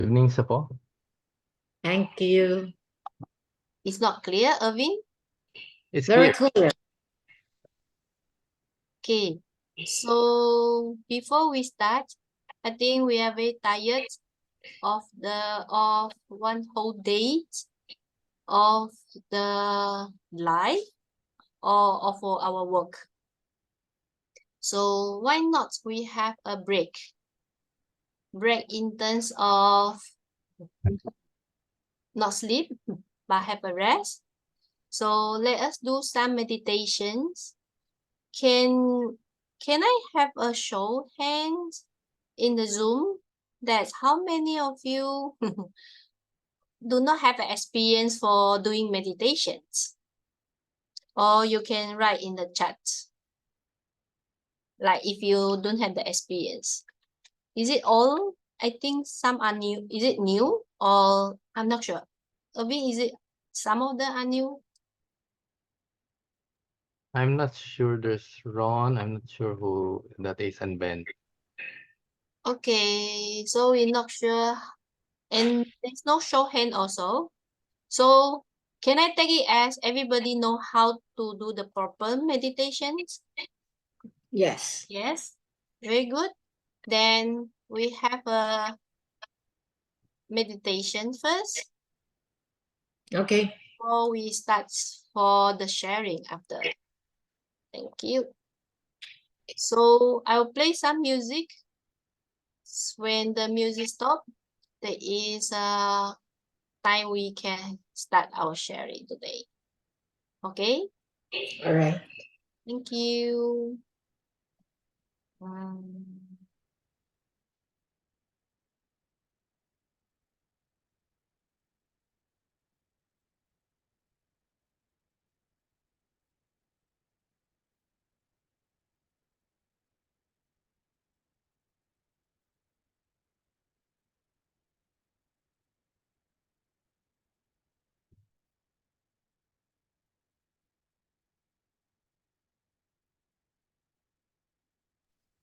Evening, Sapo. Thank you. It's not clear, Irvin? It's Very clear. clear. Okay. So before we start, I think we are very tired of one whole day of the life or of our work. So why not we have a break? Break in terms of not sleep, but have a rest. So let us do some meditations. Can I have a show hands in the Zoom? That's how many of you do not have experience for doing meditations? Or you can write in the chat. Like if you don't have the experience. Is it all? I think some are new. Is it new or I'm not sure. Irvin, is it some of them are new? I'm not sure there's Ron. I'm not sure who that is and Ben. Okay, so we're not sure. And there's no show hand also. So can I take it as everybody know how to do the proper meditations? Yes. Yes, very good. Then we have a meditation first. Okay. Before we start for the sharing after. Thank you. So I'll play some music. When the music stop, there is a time we can start our sharing today. Okay? All right. Thank you.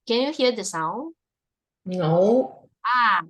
Can you hear the sound? No. Ah,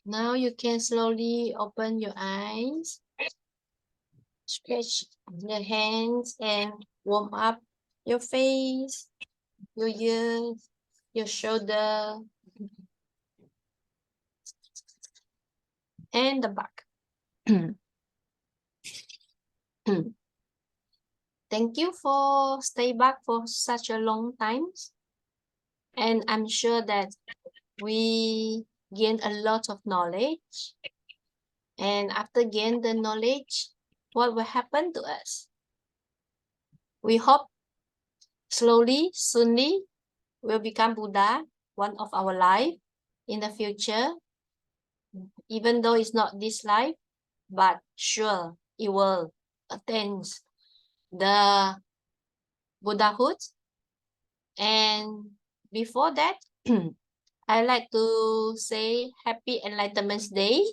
Now you can slowly open your eyes, stretch your hands and warm up your face, your ears, your shoulder, and the back. Thank you for stay back for such a long time. And I'm sure that we gain a lot of knowledge. And after gain the knowledge, what will happen to us? We hope slowly, soonly, will become Buddha, one of our life in the future. Even though it's not this life, but sure, it will attain the Buddhahood. And before that, I like to say Happy Enlightenment Day,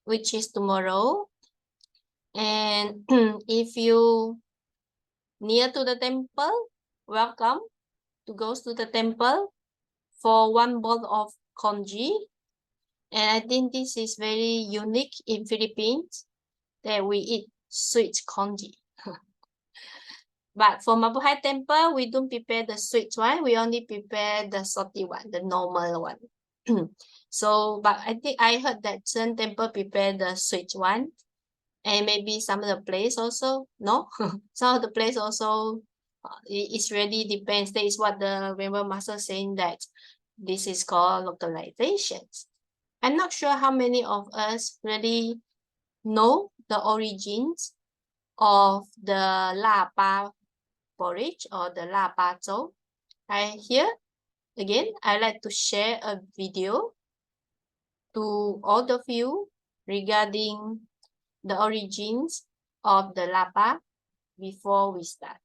which is tomorrow. And if you near to the temple, welcome to go to the temple for one bowl of congee. And I think this is very unique in Philippines that we eat sweet congee. But for Mabuhay Temple, we don't prepare the sweet one. We only prepare the salty one, the normal one. So, but I think I heard that Chen Temple prepare the sweet one. And maybe some of the place also, no? Some of the place also, it's really depends. That is what the Rainbow Master saying that this is called localizations. I'm not sure how many of us really know the origins of the La Pa porridge or the La Pa Zhou. Here, again, I like to share a video to all of you regarding the origins of the La Pa before we start.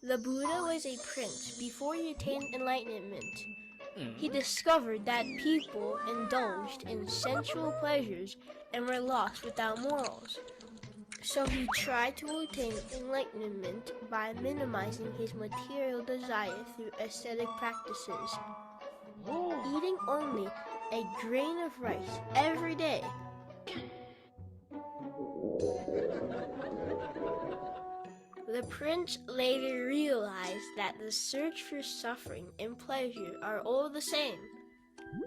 The Buddha was a prince before he attained enlightenment. He discovered that people indulged in sensual pleasures and were lost without morals. So he tried to attain enlightenment by minimizing his material desire through ascetic practices. Eating only a grain of rice every day. The prince later realized that the search for suffering and pleasure are all the same.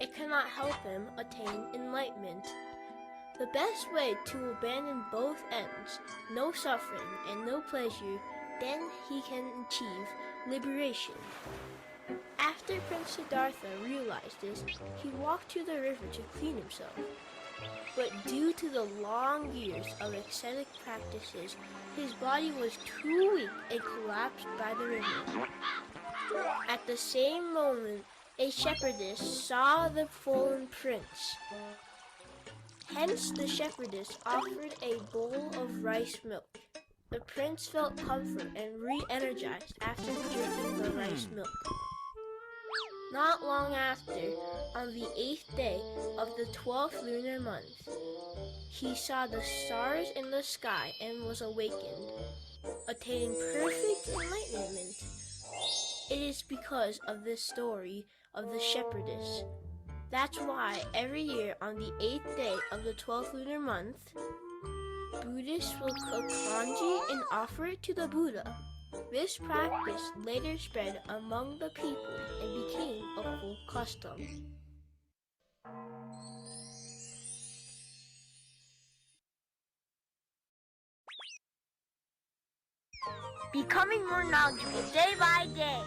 It cannot help him attain enlightenment. The best way to abandon both ends, no suffering and no pleasure, then he can achieve liberation. After Prince Siddhartha realized this, he walked to the river to clean himself. But due to the long years of ascetic practices, his body was too weak and collapsed by the river. At the same moment, a shepherdess saw the fallen prince. Hence the shepherdess offered a bowl of rice milk. The prince felt comfort and re-energized after drinking the rice milk. Not long after, on the 8th day of the 12th lunar month, he saw the stars in the sky and was awakened, attaining perfect enlightenment. It is because of this story of the shepherdess. That's why every year on the 8th day of the 12th lunar month, Buddhists will cook congee and offer it to the Buddha. This practice later spread among the people and became a full custom. Becoming more knowledgeable day by day.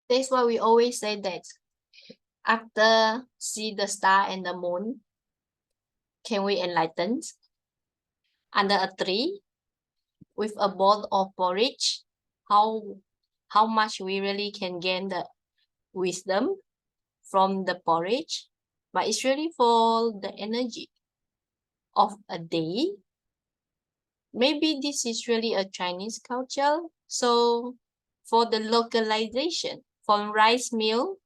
That's why we always say that after see the star and the moon, can we enlighten? Under a tree with a bowl of porridge, how much we really can gain the wisdom from the porridge, but it's really for the energy of a day. Maybe this is really a Chinese culture. So for the localization from rice milk,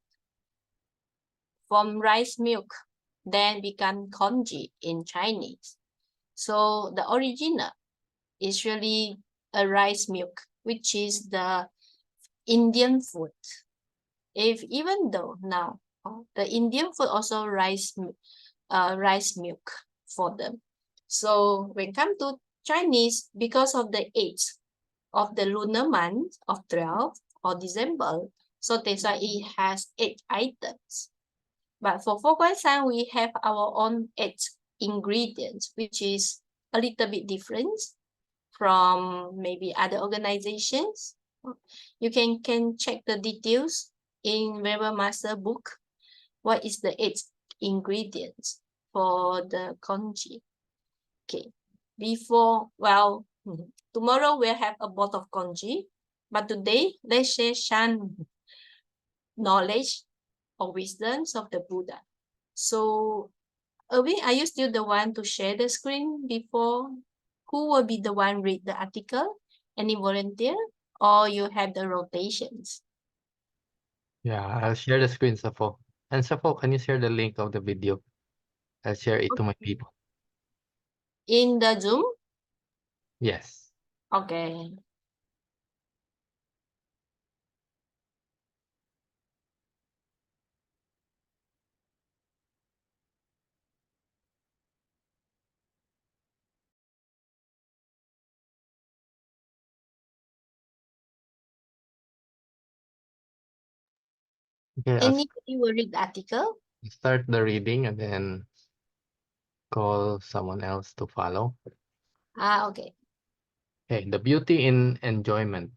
then become congee in Chinese. So the original is really a rice milk, which is the Indian food. Even though now the Indian food also rice milk for them. So when come to Chinese, because of the age of the lunar month of 12 or December, so that's why it has 8 items. But for Fo Guai Shan, we have our own 8 ingredients, which is a little bit different from maybe other organizations. You can check the details in Rainbow Master book. What is the 8 ingredients for the congee? Okay, tomorrow we'll have a bowl of congee, but today let's share Shan knowledge or wisdoms of the Buddha. So, Erwin, are you still the one to share the screen before? Who will be the one read the article? Any volunteer? Or you have the rotations? Yeah, I'll share the screen, Safo. And Safo, can you share the link of the video? I'll share it to my people. In the Zoom? Yes. Okay. Okay, I'll Anybody will read the article? start the reading and then call someone else to follow. Okay. Okay, the beauty in enjoyment.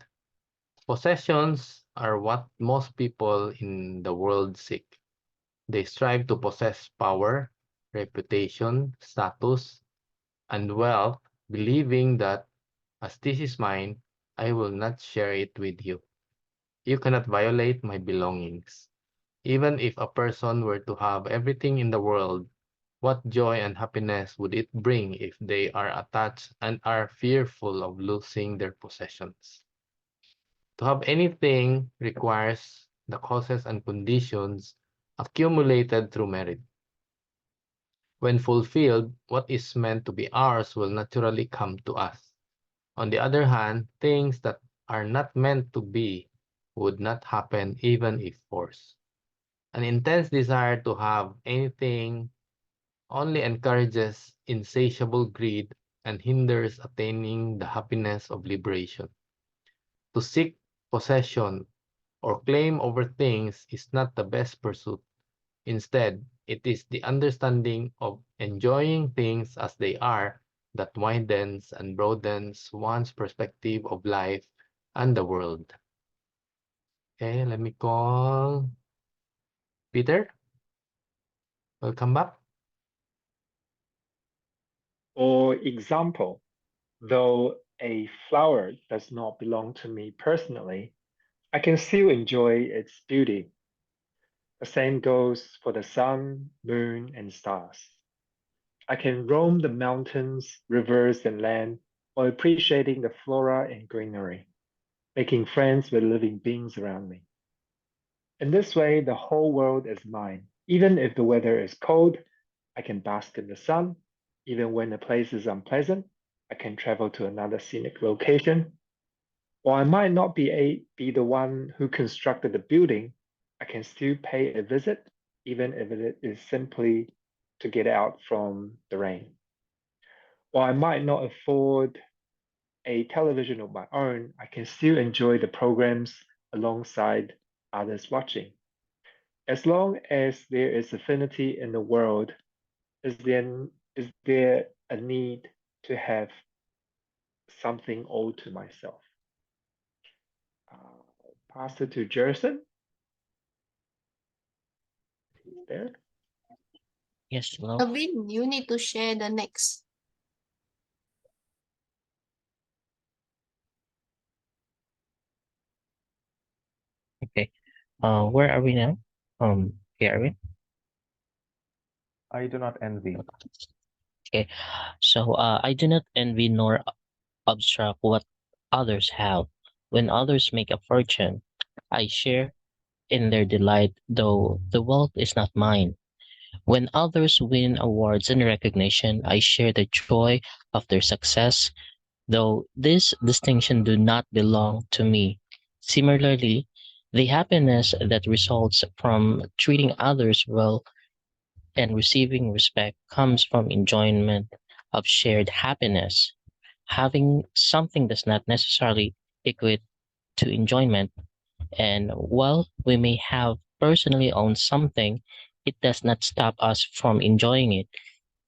Possessions are what most people in the world seek. They strive to possess power, reputation, status, and wealth, believing that as this is mine, I will not share it with you. You cannot violate my belongings. Even if a person were to have everything in the world, what joy and happiness would it bring if they are attached and are fearful of losing their possessions? To have anything requires the causes and conditions accumulated through merit. When fulfilled, what is meant to be ours will naturally come to us. On the other hand, things that are not meant to be would not happen even if forced. An intense desire to have anything only encourages insatiable greed and hinders attaining the happiness of liberation. To seek possession or claim over things is not the best pursuit. Instead, it is the understanding of enjoying things as they are that widens and broadens one's perspective of life and the world. Okay, let me call Peter. Welcome back. For example, though a flower does not belong to me personally, I can still enjoy its beauty. The same goes for the sun, moon, and stars. I can roam the mountains, rivers, and land while appreciating the flora and greenery, making friends with living beings around me. In this way, the whole world is mine. Even if the weather is cold, I can bask in the sun. Even when the place is unpleasant, I can travel to another scenic location. While I might not be the one who constructed the building, I can still pay a visit, even if it is simply to get out from the rain. While I might not afford a television of my own, I can still enjoy the programs alongside others watching. As long as there is affinity in the world, is there a need to have something all to myself? Pass it to Jerson. He's there. Yes, hello. Naveen, you need to share the next. Okay. Where are we now? Here are we? I do not envy. Okay. So, I do not envy nor obstruct what others have. When others make a fortune, I share in their delight, though the wealth is not mine. When others win awards and recognition, I share the joy of their success, though this distinction do not belong to me. Similarly, the happiness that results from treating others well and receiving respect comes from enjoyment of shared happiness. Having something does not necessarily equate to enjoyment, and while we may have personally owned something, it does not stop us from enjoying it.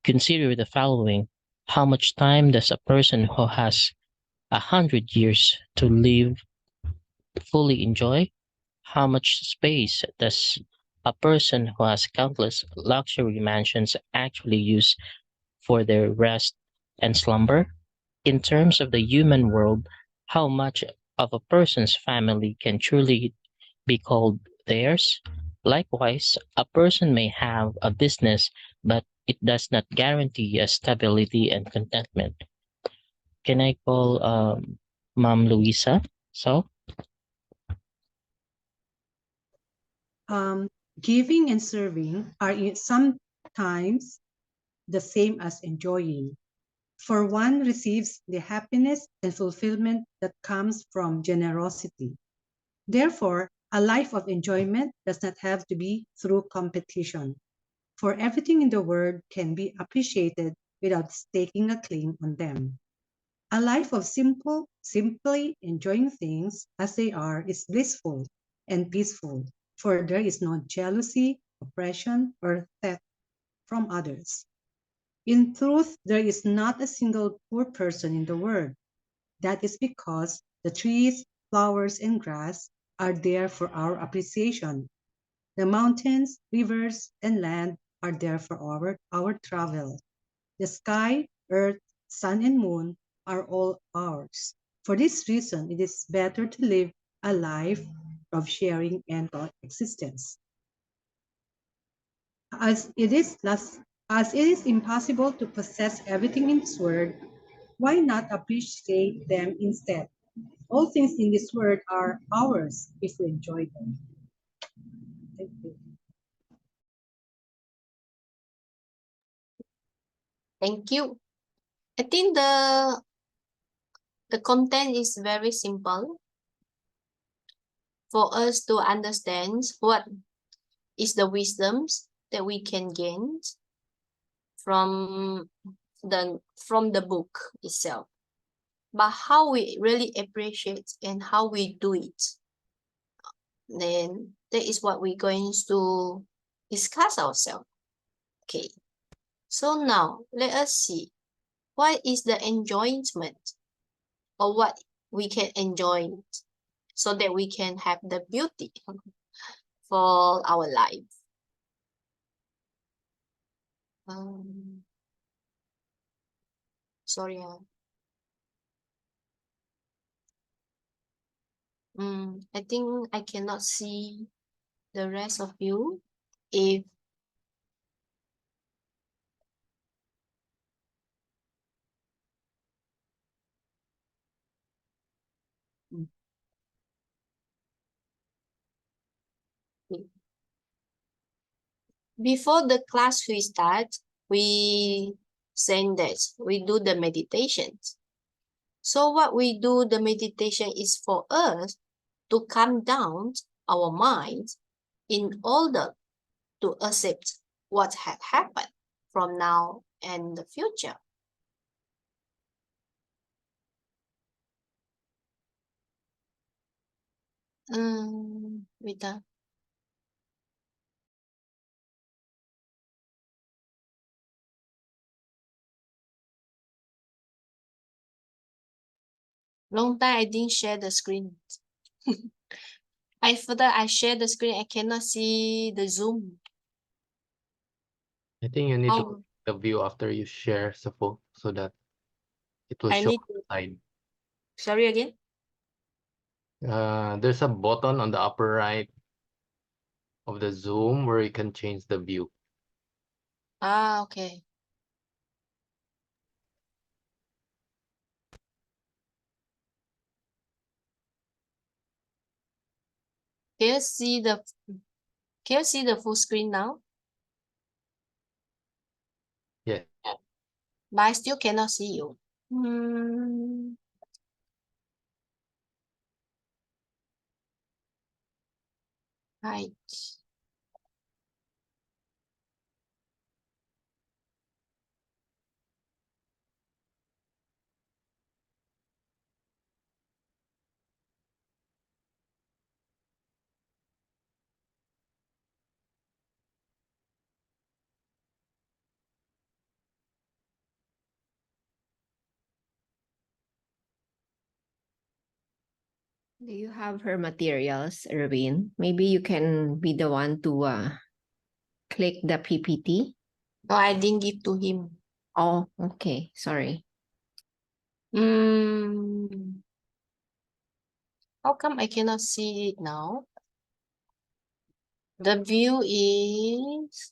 Consider the following. How much time does a person who has 100 years to live fully enjoy? How much space does a person who has countless luxury mansions actually use for their rest and slumber? In terms of the human world, how much of a person's family can truly be called theirs? Likewise, a person may have a business, but it does not guarantee a stability and contentment. Can I call Ma'am Louisa? So, Giving and serving are sometimes the same as enjoying. For one receives the happiness and fulfillment that comes from generosity. Therefore, a life of enjoyment does not have to be through competition, for everything in the world can be appreciated without staking a claim on them. A life of simply enjoying things as they are is blissful and peaceful, for there is no jealousy, oppression, or theft from others. In truth, there is not a single poor person in the world. That is because the trees, flowers, and grass are there for our appreciation. The mountains, rivers, and land are there for our travel. The sky, earth, sun, and moon are all ours. For this reason, it is better to live a life of sharing and coexistence. As it is impossible to possess everything in this world, why not appreciate them instead? All things in this world are ours if we enjoy them. Thank you. Thank you. I think the content is very simple for us to understand what is the wisdoms that we can gain from the book itself. But how we really appreciate and how we do it, then that is what we're going to discuss ourselves. Okay. So now let us see what is the enjoyment or what we can enjoy so that we can have the beauty for our life. Sorry. I think I cannot see the rest of you. If before the class we start, we saying that we do the meditations. So what we do, the meditation is for us to calm down our mind in order to accept what had happened from now and the future. Vita. Long time I didn't share the screen. After I share the screen, I cannot see the Zoom. I think you need to Oh, the view after you share Safo so that it will I show need on to, the side. sorry again. There's a button on the upper right of the Zoom where you can change the view. Ah, okay. Can you see the full screen now? Yeah. But I still cannot see you. Right. Do you have her materials, Erwin? Maybe you can be the one to click the PPT. No, I didn't give to him. Oh, okay. Sorry. How come I cannot see it now? The view is...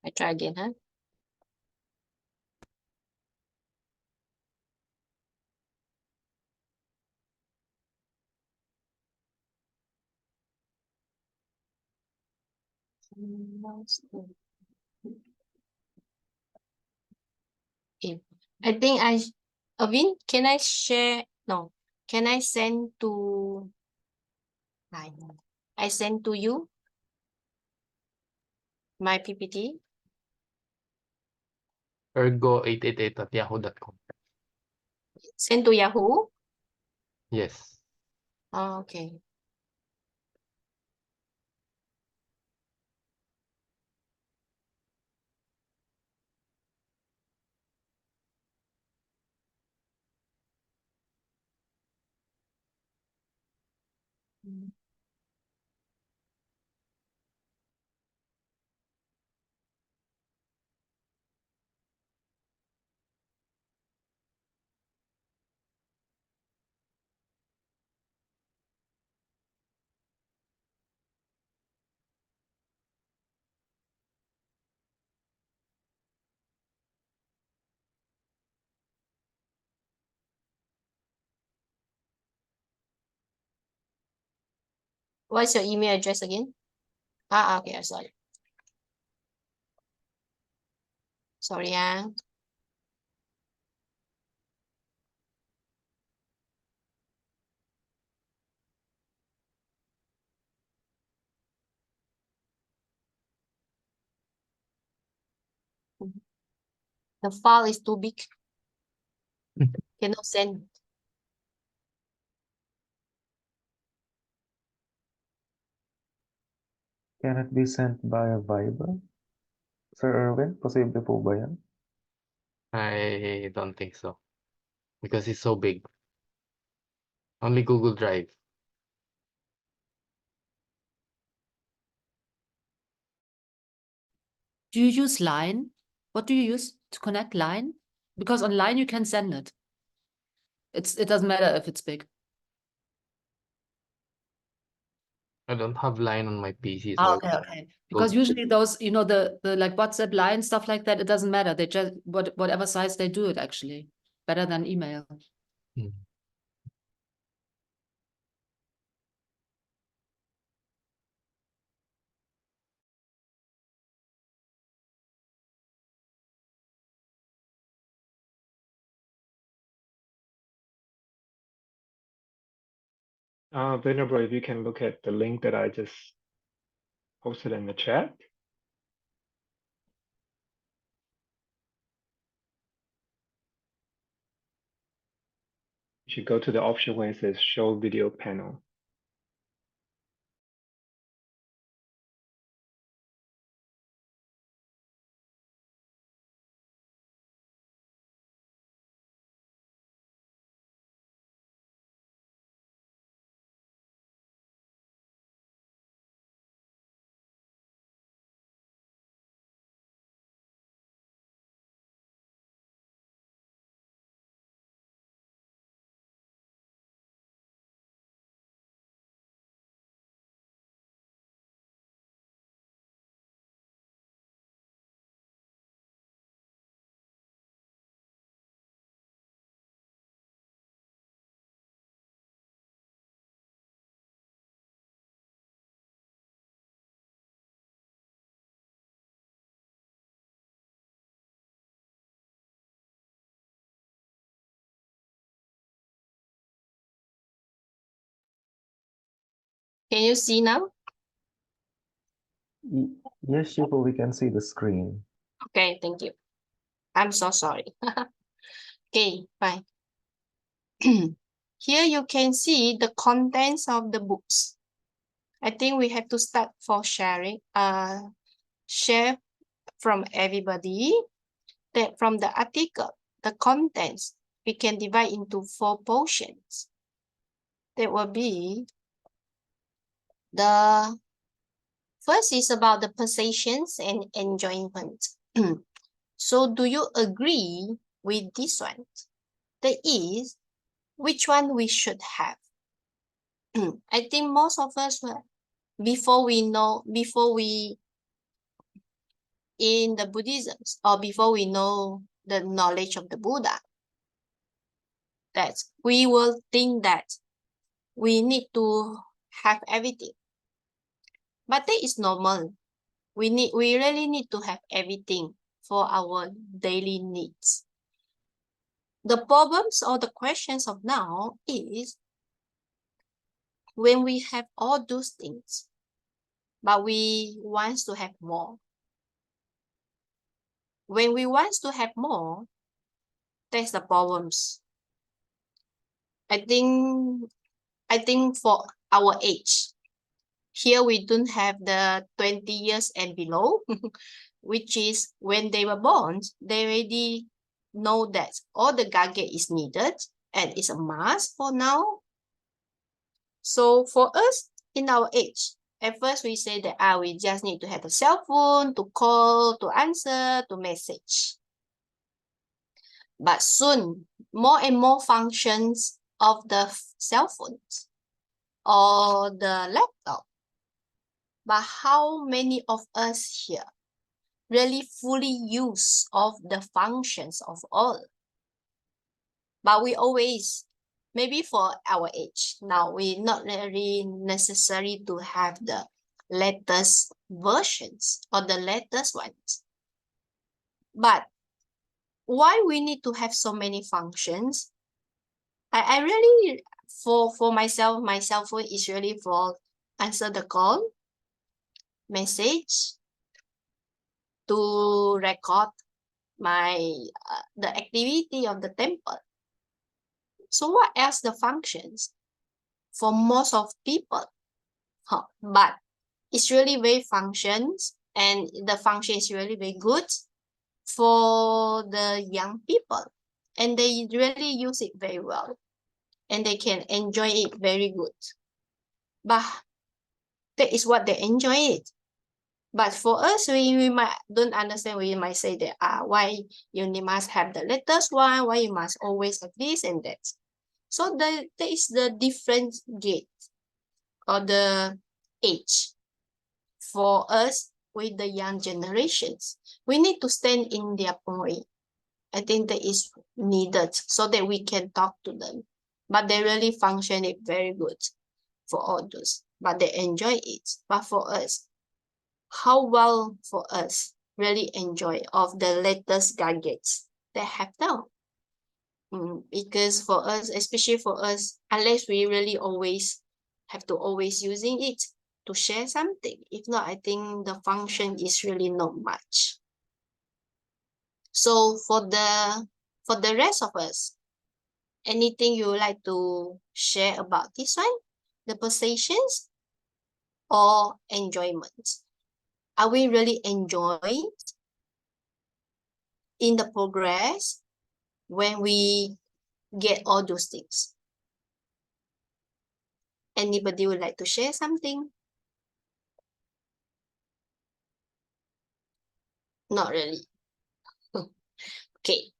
I try again, huh? I think Avin, can I share? No, can I send to Line? I send to you my PPT. Ergo888@yahoo.com. Send to Yahoo. Yes. Oh, okay. What's your email address again? Okay, sorry. Sorry, The file is too big. Cannot send. Can it be sent via Viber? Sir Erwin, posible po ba yan? I don't think so. Because it's so big. Only Google Drive. Do you use Line? What do you use to connect Line? Because on Line you can send it. It doesn't matter if it's big. I don't have Line on my PC, so I Okay, wouldn't okay. Because usually those, you know, the like WhatsApp, Line, stuff like that, it doesn't matter. They just whatever size they do it actually. Better than email. Hmm. Venerable, if you can look at the link that I just posted in the chat. You should go to the option where it says show video panel. Can you see now? Yes, Shifu, we can see the screen. Okay, thank you. I'm so sorry. Okay, fine. Here you can see the contents of the books. I think we have to start for sharing. Share from everybody. That from the article, the contents, we can divide into 4 portions. That will be the first is about the possessions and enjoyment. So do you agree with this one? That is, which one we should have? I think most of us will, before we in the Buddhism, or before we know the knowledge of the Buddha, that we will think that we need to have everything. But that is normal. We really need to have everything for our daily needs. The problems or the questions of now is when we have all those things, but we want to have more. When we want to have more, that's the problems. I think for our age, here we don't have the 20 years and below, which is when they were born, they already know that all the gadget is needed and it's a must for now. So for us in our age, at first we say that we just need to have a cell phone to call, to answer, to message. But soon, more and more functions of the cell phones or the laptop. But how many of us here really fully use of the functions of all? But we always, maybe for our age, now we not really necessary to have the latest versions or the latest ones. But why we need to have so many functions? I really, for myself, my cell phone is really for answer the call, message, to record my the activity of the temple. So what else the functions for most of people? But it's really very functions, and the function is really very good for the young people, and they really use it very well, and they can enjoy it very good. But that is what they enjoy it. But for us, we might don't understand. We might say that why you must have the latest one, why you must always have this and that. So there is the different gate or the age for us with the young generations. We need to stand in their point. I think that is needed so that we can talk to them. But they really function it very good for all those. But they enjoy it. But for us, how well for us really enjoy of the latest gadgets they have now? Because for us, especially for us, unless we really always have to always using it to share something. If not, I think the function is really not much. So for the rest of us, anything you would like to share about this one? The possessions or enjoyment? Are we really enjoying in the progress when we get all those things? Anybody would like to share something? Not really. Okay.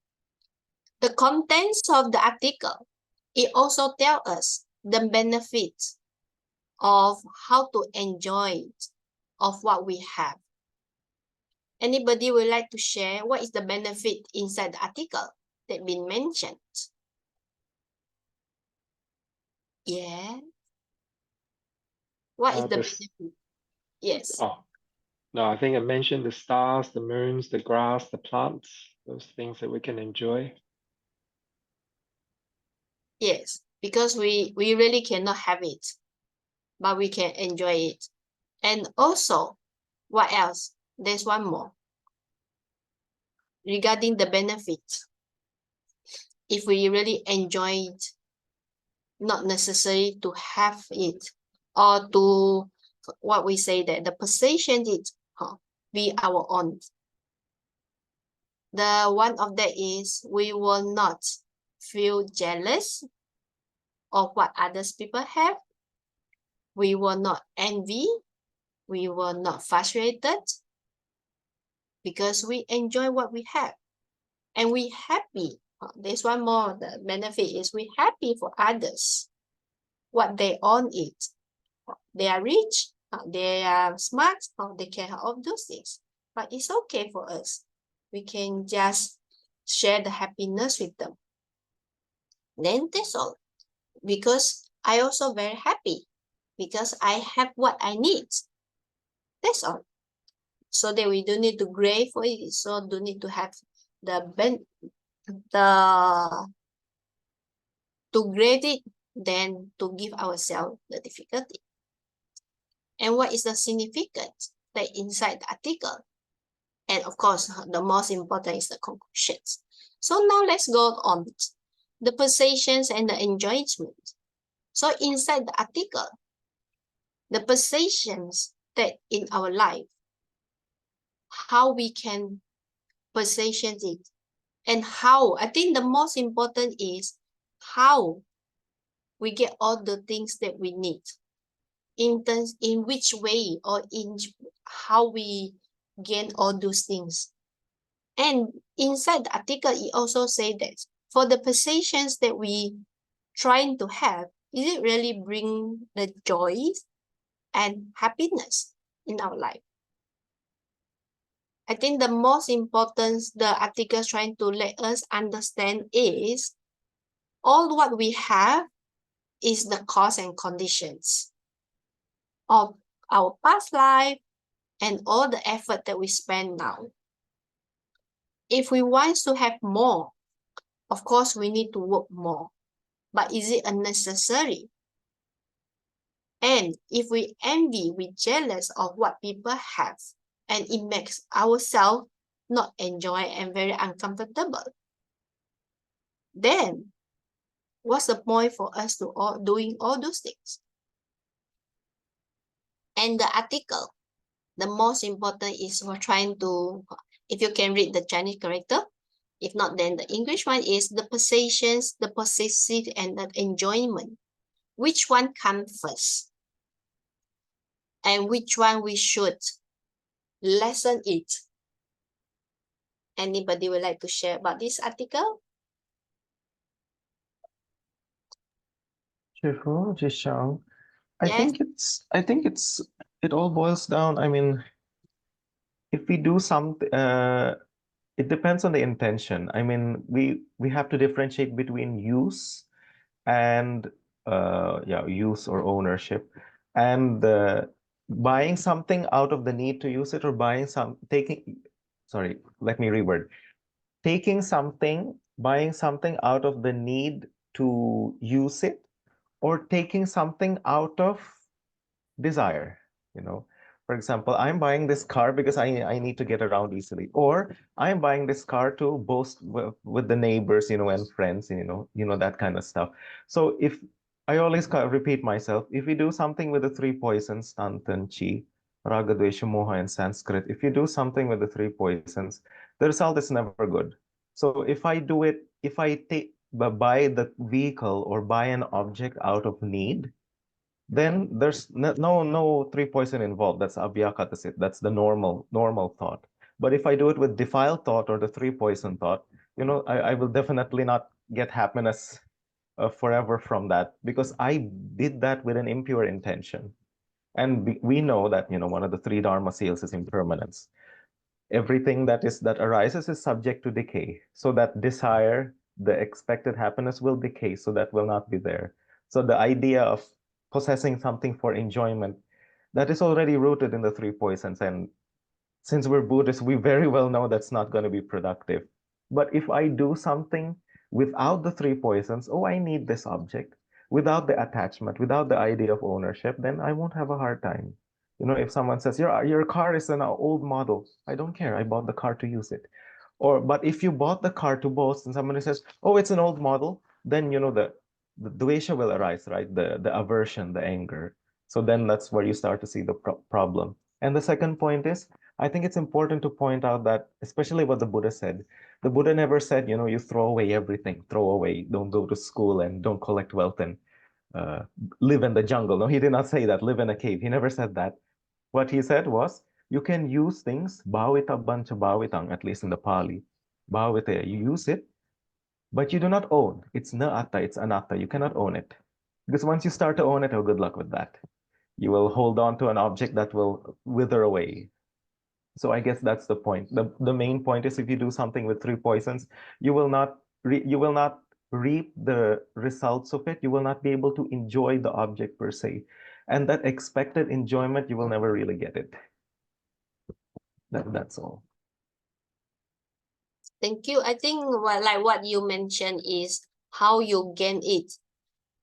The contents of the article, it also tells us the benefits of how to enjoy of what we have. Anybody would like to share what is the benefit inside the article that been mentioned? Yeah. What is the benefit? Yes. Oh, no, I think I mentioned the stars, the moons, the grass, the plants, those things that we can enjoy. Yes, because we really cannot have it, but we can enjoy it. And also, what else? There's one more. Regarding the benefits, if we really enjoy it, not necessary to have it or to what we say that the possession it be our own. The one of that is we will not feel jealous of what others people have. We will not envy. We will not frustrated because we enjoy what we have and we happy. There's one more. The benefit is we happy for others what they own it. They are rich, they are smart, they can have all those things. But it's okay for us. We can just share the happiness with them. Then that's all. Because I also very happy because I have what I need. That's all. so that we don't need to grade for it, so don't need to have the to grade it, then to give ourselves the difficulty. And what is the significance that inside the article? And of course, the most important is the conclusions. So now let's go on the possessions and the enjoyment. So inside the article, the possessions that in our life, how we can possession it, and how, I think the most important is how we get all the things that we need, in which way, or in how we gain all those things. And inside the article, it also says that for the possessions that we trying to have, is it really bring the joy and happiness in our life? I think the most important the article is trying to let us understand is all what we have is the cause and conditions of our past life and all the effort that we spend now. If we want to have more, of course, we need to work more. But is it unnecessary? And if we envy, we jealous of what people have, and it makes ourselves not enjoy and very uncomfortable, then what's the point for us to doing all those things? And the article, the most important is we're trying to, if you can read the Chinese character, if not, then the English one is the possessions, the possessive, and the enjoyment. Which one comes first? And which one we should lessen it? Anybody would like to share about this article? Shifu, Jishang, I Yes. think it all boils down. I mean, if we do something, it depends on the intention. I mean, we have to differentiate between use and use or ownership, and buying something out of the need to use it, or buying sorry, let me reword. Buying something out of the need to use it, or taking something out of desire, you know. For example, I'm buying this car because I need to get around easily, or I'm buying this car to boast with the neighbors, you know, and friends, you know that kind of stuff. So if I always repeat myself, if we do something with the three poisons, Tantan, Chi, Raga, Dvesha, Moha, and Sanskrit, if you do something with the three poisons, the result is never good. So if I do it, if I buy the vehicle or buy an object out of need, then there's no three poison involved. That's abhyakatasit. That's the normal thought. But if I do it with defiled thought or the three poison thought, you know, I will definitely not get happiness forever from that, because I did that with an impure intention. And we know that, you know, one of the three dharma seals is impermanence. Everything that arises is subject to decay. So that desire, the expected happiness, will decay, so that will not be there. So the idea of possessing something for enjoyment, that is already rooted in the three poisons. And since we're Buddhists, we very well know that's not going to be productive. But if I do something without the three poisons, oh, I need this object, without the attachment, without the idea of ownership, then I won't have a hard time. You know, if someone says, your car is an old model, I don't care. I bought the car to use it. But if you bought the car to boast and somebody says, oh, it's an old model, then, you know, the dvesha will arise, right? The aversion, the anger. So then that's where you start to see the problem. And the second point is, I think it's important to point out that, especially what the Buddha said, the Buddha never said, you know, you throw away everything, throw away, don't go to school and don't collect wealth and live in the jungle. No, he did not say that, live in a cave. He never said that. What he said was, you can use things, bhavita bancha bhavitang, at least in the Pali. Bhavita, you use it, but you do not own. It's na atta, it's anatta. You cannot own it. Because once you start to own it, oh, good luck with that. You will hold on to an object that will wither away. So I guess that's the point. The main point is, if you do something with three poisons, you will not reap the results of it. You will not be able to enjoy the object per se. And that expected enjoyment, you will never really get it. That's all. Thank you. I think what you mentioned is how you gain it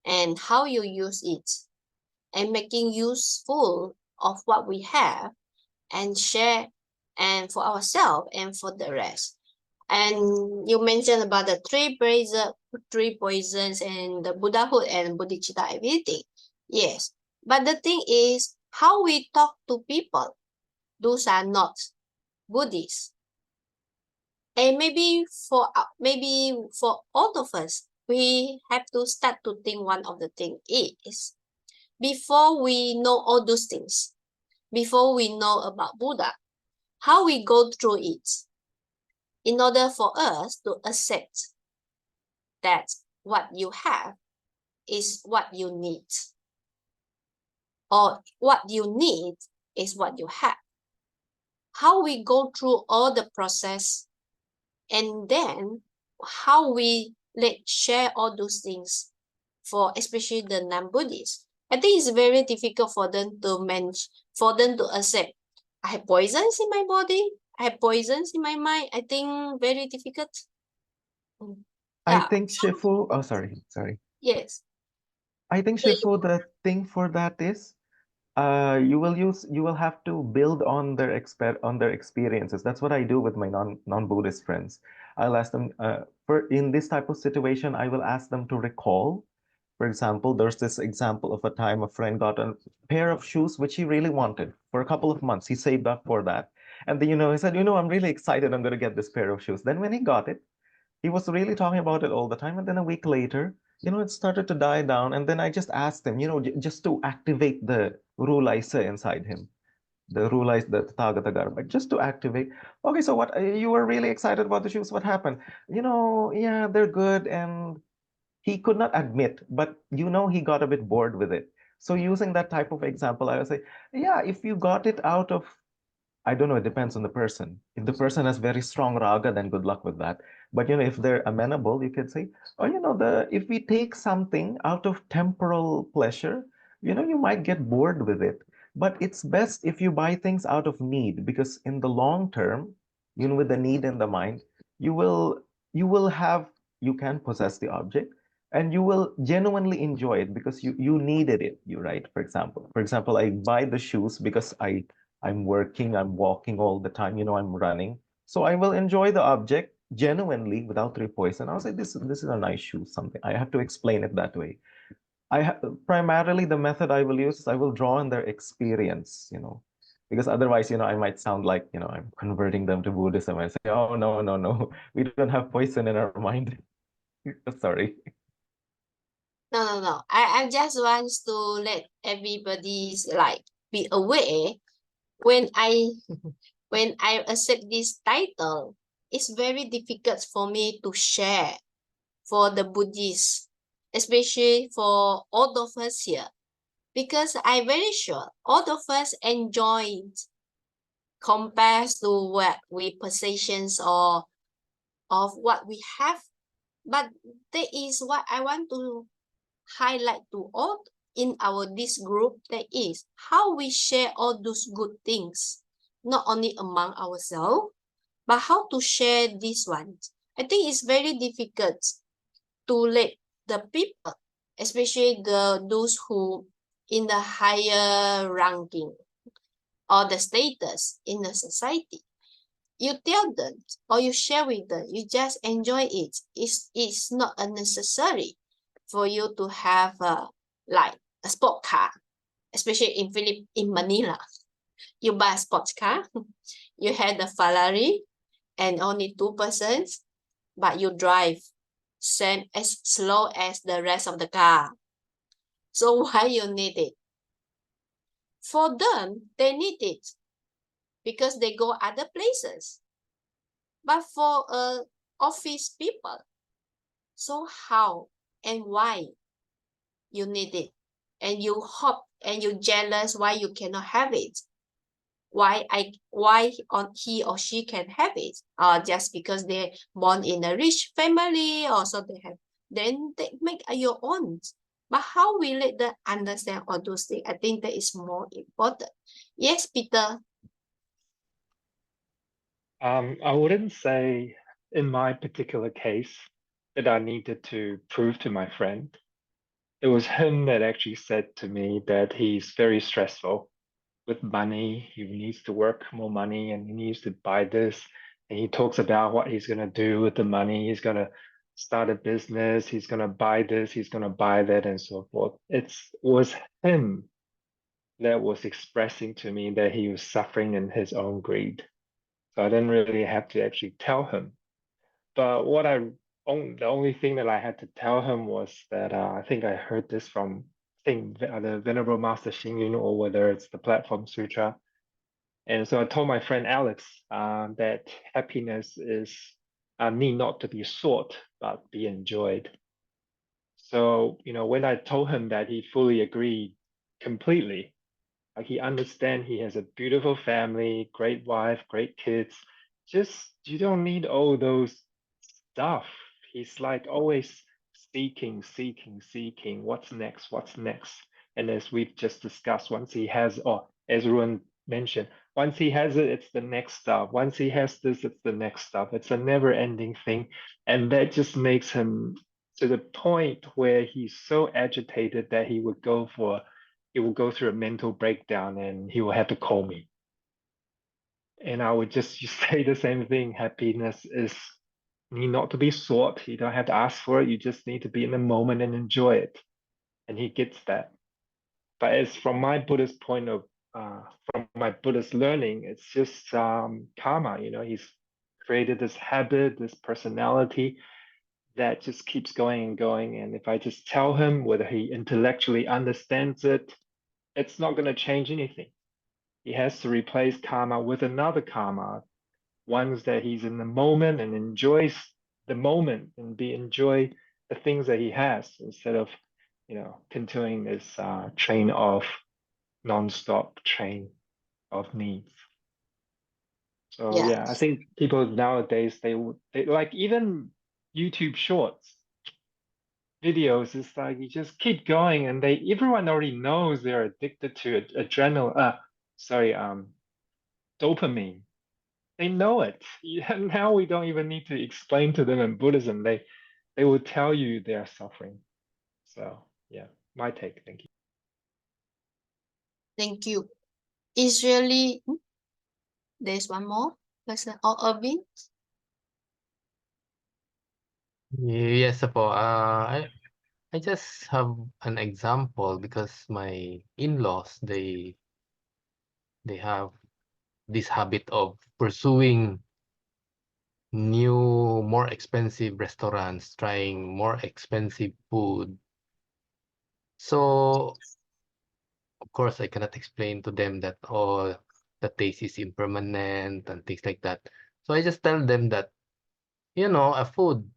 and how you use it, and making useful of what we have and share and for ourselves and for the rest. And you mentioned about the three poisons and the Buddhahood and bodhicitta, everything. Yes, but the thing is how we talk to people. Those are not Buddhists. And maybe for all of us, we have to start to think one of the things is, before we know all those things, before we know about Buddha, how we go through it in order for us to accept that what you have is what you need, or what you need is what you have. How we go through all the process, and then how we share all those things for especially the non-Buddhists. I think it's very difficult for them to accept. I have poisons in my body. I have poisons in my mind. I think very difficult. I Yeah. think Shifu, oh, sorry. Yes. I think Shifu, the thing for that is, you will have to build on their experiences. That's what I do with my non-Buddhist friends. I'll ask them, in this type of situation, I will ask them to recall. For example, there's this example of a time a friend got a pair of shoes which he really wanted for a couple of months. He saved up for that. And then, he said, I'm really excited. I'm going to get this pair of shoes. Then when he got it, he was really talking about it all the time. And then a week later, it started to die down. And then I just asked him, just to activate the Rulaisa inside him, the Tathagata Garbha, just to activate. Okay, so what, you were really excited about the shoes. What happened? Yeah, they're good. And he could not admit, but he got a bit bored with it. So using that type of example, I would say, yeah, if you got it out of, I don't know, it depends on the person. If the person has very strong raga, then good luck with that. But if they're amenable, you could say, oh, if we take something out of temporal pleasure, you might get bored with it. But it's best if you buy things out of need, because in the long term, with the need in the mind, you can possess the object, and you will genuinely enjoy it because you needed it. Right? For example, I buy the shoes because I'm working, I'm walking all the time, I'm running. So I will enjoy the object genuinely without poison. I'll say, this is a nice shoe, something. I have to explain it that way. Primarily the method I will use is I will draw on their experience, because otherwise, I might sound like, I'm converting them to Buddhism. I say, oh, no, we don't have poison in our mind. Sorry. No. I just want to let everybody be aware when I accept this title, it's very difficult for me to share for the Buddhists, especially for all of us here, because I'm very sure all of us enjoyed compared to what we possessions or of what we have. But that is what I want to highlight to all in this group, that is how we share all those good things, not only among ourselves, but how to share this one. I think it's very difficult to let the people, especially those who in the higher ranking or the status in the society. You tell them or you share with them, you just enjoy it. It's not unnecessary for you to have a sport car, especially in Manila. You buy a sports car, you have the Ferrari and only 2 persons, but you drive same as slow as the rest of the car. So why you need it? For them, they need it because they go other places. But for office people, so how and why you need it? And you hope and you jealous why you cannot have it. Why he or she can have it, or just because they're born in a rich family, or so they have, then they make your own. But how we let them understand all those things, I think that is more important. Yes, Peter. I wouldn't say in my particular case that I needed to prove to my friend. It was him that actually said to me that he's very stressful with money. He needs to work more money and he needs to buy this. And he talks about what he's going to do with the money. He's going to start a business. He's going to buy this. He's going to buy that and so forth. It was him that was expressing to me that he was suffering in his own greed. So I didn't really have to actually tell him. But the only thing that I had to tell him was that I think I heard this from the Venerable Master Xing Yun, or whether it's the Platform Sutra. And so I told my friend Alex that happiness is need not to be sought, but be enjoyed. So, when I told him that, he fully agreed completely. Like, he understands he has a beautiful family, great wife, great kids. Just, you don't need all those stuff. He's like always seeking, what's next, what's next. And as we've just discussed, once he has, or as Ruan mentioned, once he has it, it's the next stuff. Once he has this, it's the next stuff. It's a never-ending thing. And that just makes him to the point where he's so agitated that he will go through a mental breakdown and he will have to call me. And I would just say the same thing. Happiness need not to be sought. You don't have to ask for it. You just need to be in the moment and enjoy it. And he gets that. But as from my Buddhist point of, from my Buddhist learning, it's just karma. He's created this habit, this personality that just keeps going and going. And if I just tell him whether he intellectually understands it, it's not going to change anything. He has to replace karma with another karma, ones that he's in the moment and enjoys the moment and enjoy the things that he has, instead of continuing this train of non-stop train of needs. So yeah, I think people nowadays they like, even YouTube shorts videos, it's like you just keep going and everyone already knows they're addicted to dopamine. They know it. Now we don't even need to explain to them in Buddhism. They will tell you they are suffering. So yeah, my take. Thank you. Thank you. It's really, there's one more person. Oh, Irvin? Yes po. I just have an example because my in-laws, they have this habit of pursuing new, more expensive restaurants, trying more expensive food. So of course I cannot explain to them that the taste is impermanent and things like that. So I just tell them that, a food,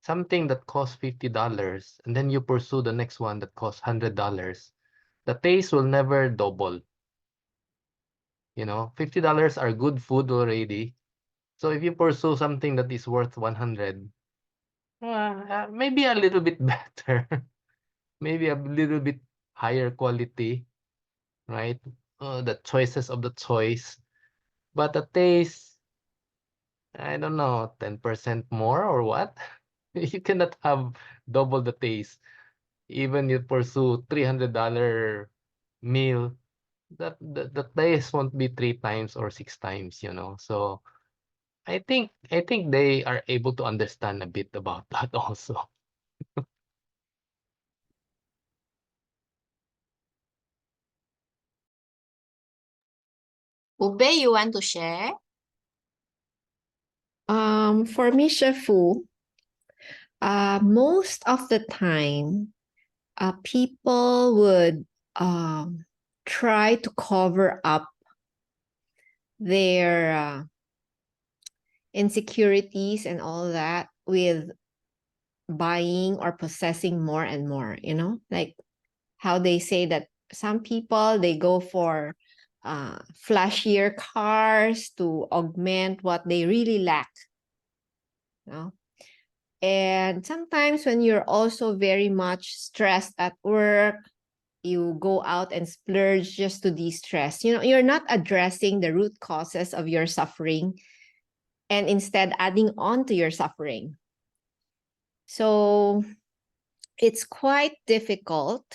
something that costs $50, and then you pursue the next one that costs $100, the taste will never double. $50 are good food already. So if you pursue something that is worth 100, maybe a little bit better, maybe a little bit higher quality, right? The choices of the choice, but the taste, I don't know, 10% more or what? You cannot have double the taste. Even you pursue $300 meal, the taste won't be 3 times or 6 times, So I think they are able to understand a bit about that also. Ube, you want to share? For me, Shefu, most of the time, people would try to cover up their insecurities and all that with buying or possessing more and more, like how they say that some people, they go for flashier cars to augment what they really lack. And sometimes when you're also very much stressed at work, you go out and splurge just to de-stress. You're not addressing the root causes of your suffering. and instead adding on to your suffering. So it's quite difficult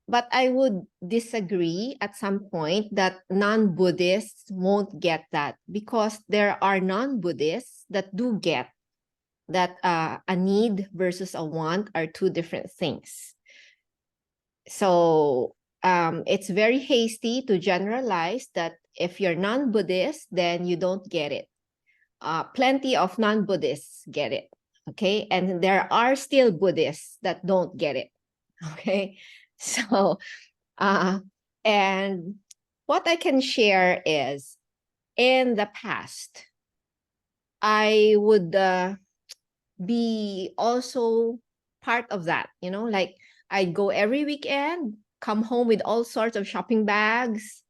but I would disagree at some point that non-Buddhists won't get that, because there are non-Buddhists that do get that a need versus a want are two different things. So it's very hasty to generalize that if you're non-Buddhist, then you don't get it. Plenty of non-Buddhists get it, okay? And there are still Buddhists that don't get it, okay? So, and what I can share is, in the past, I would be also part of that, you know, like I'd go every weekend, come home with all sorts of shopping bags,